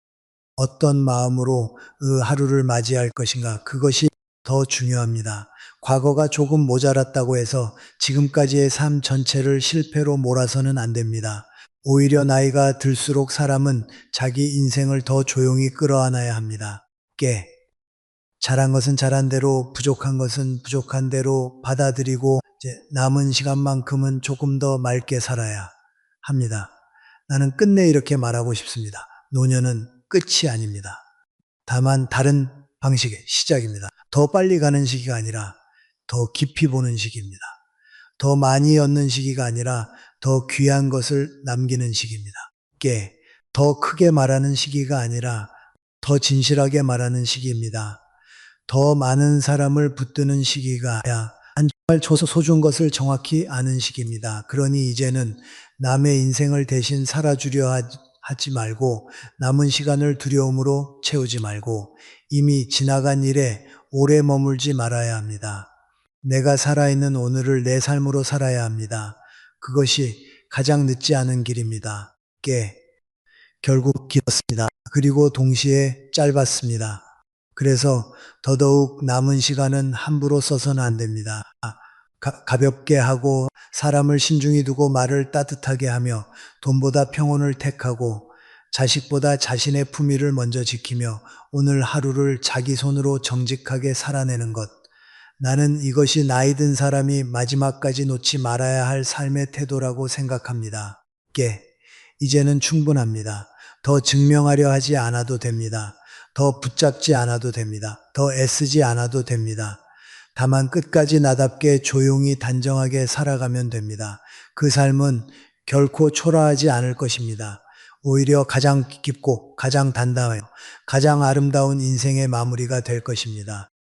어떤 마음으로 그 하루를 맞이할 것인가? 그것이 더 중요합니다. 과거가 조금 모자랐다고 해서 지금까지의 삶 전체를 실패로 몰아서는 안 됩니다. 오히려 나이가 들수록 사람은 자기 인생을 더 조용히 끌어안아야 합니다. 잘한 것은 잘한 대로, 부족한 것은 부족한 대로 받아들이고 이제 남은 시간만큼은 조금 더 맑게 살아야 합니다. 나는 끝내 이렇게 말하고 싶습니다. 노년은 끝이 아닙니다. 다만 다른 방식의 시작입니다. 더 빨리 가는 시기가 아니라 더 깊이 보는 시기입니다. 더 많이 얻는 시기가 아니라 더 귀한 것을 남기는 시기입니다. 더 크게 말하는 시기가 아니라 더 진실하게 말하는 시기입니다. 더 많은 사람을 붙드는 시기가 아니라 정말 소중한 것을 정확히 아는 시기입니다. 그러니 이제는 남의 인생을 대신 살아주려 하지 말고 남은 시간을 두려움으로 채우지 말고 이미 지나간 일에 오래 머물지 말아야 합니다. 내가 살아있는 오늘을 내 삶으로 살아야 합니다. 그것이 가장 늦지 않은 길입니다. 결국 길었습니다. 그리고 동시에 짧았습니다. 그래서 더더욱 남은 시간은 함부로 써서는 안 됩니다. 가볍게 하고 사람을 신중히 두고 말을 따뜻하게 하며 돈보다 평온을 택하고 자식보다 자신의 품위를 먼저 지키며 오늘 하루를 자기 손으로 정직하게 살아내는 것. 나는 이것이 나이 든 사람이 마지막까지 놓지 말아야 할 삶의 태도라고 생각합니다. 이제는 충분합니다. 더 증명하려 하지 않아도 됩니다. 더 붙잡지 않아도 됩니다. 더 애쓰지 않아도 됩니다. 다만 끝까지 나답게 조용히 단정하게 살아가면 됩니다. 그 삶은 결코 초라하지 않을 것입니다. 오히려 가장 깊고 가장 단단하여 가장 아름다운 인생의 마무리가 될 것입니다.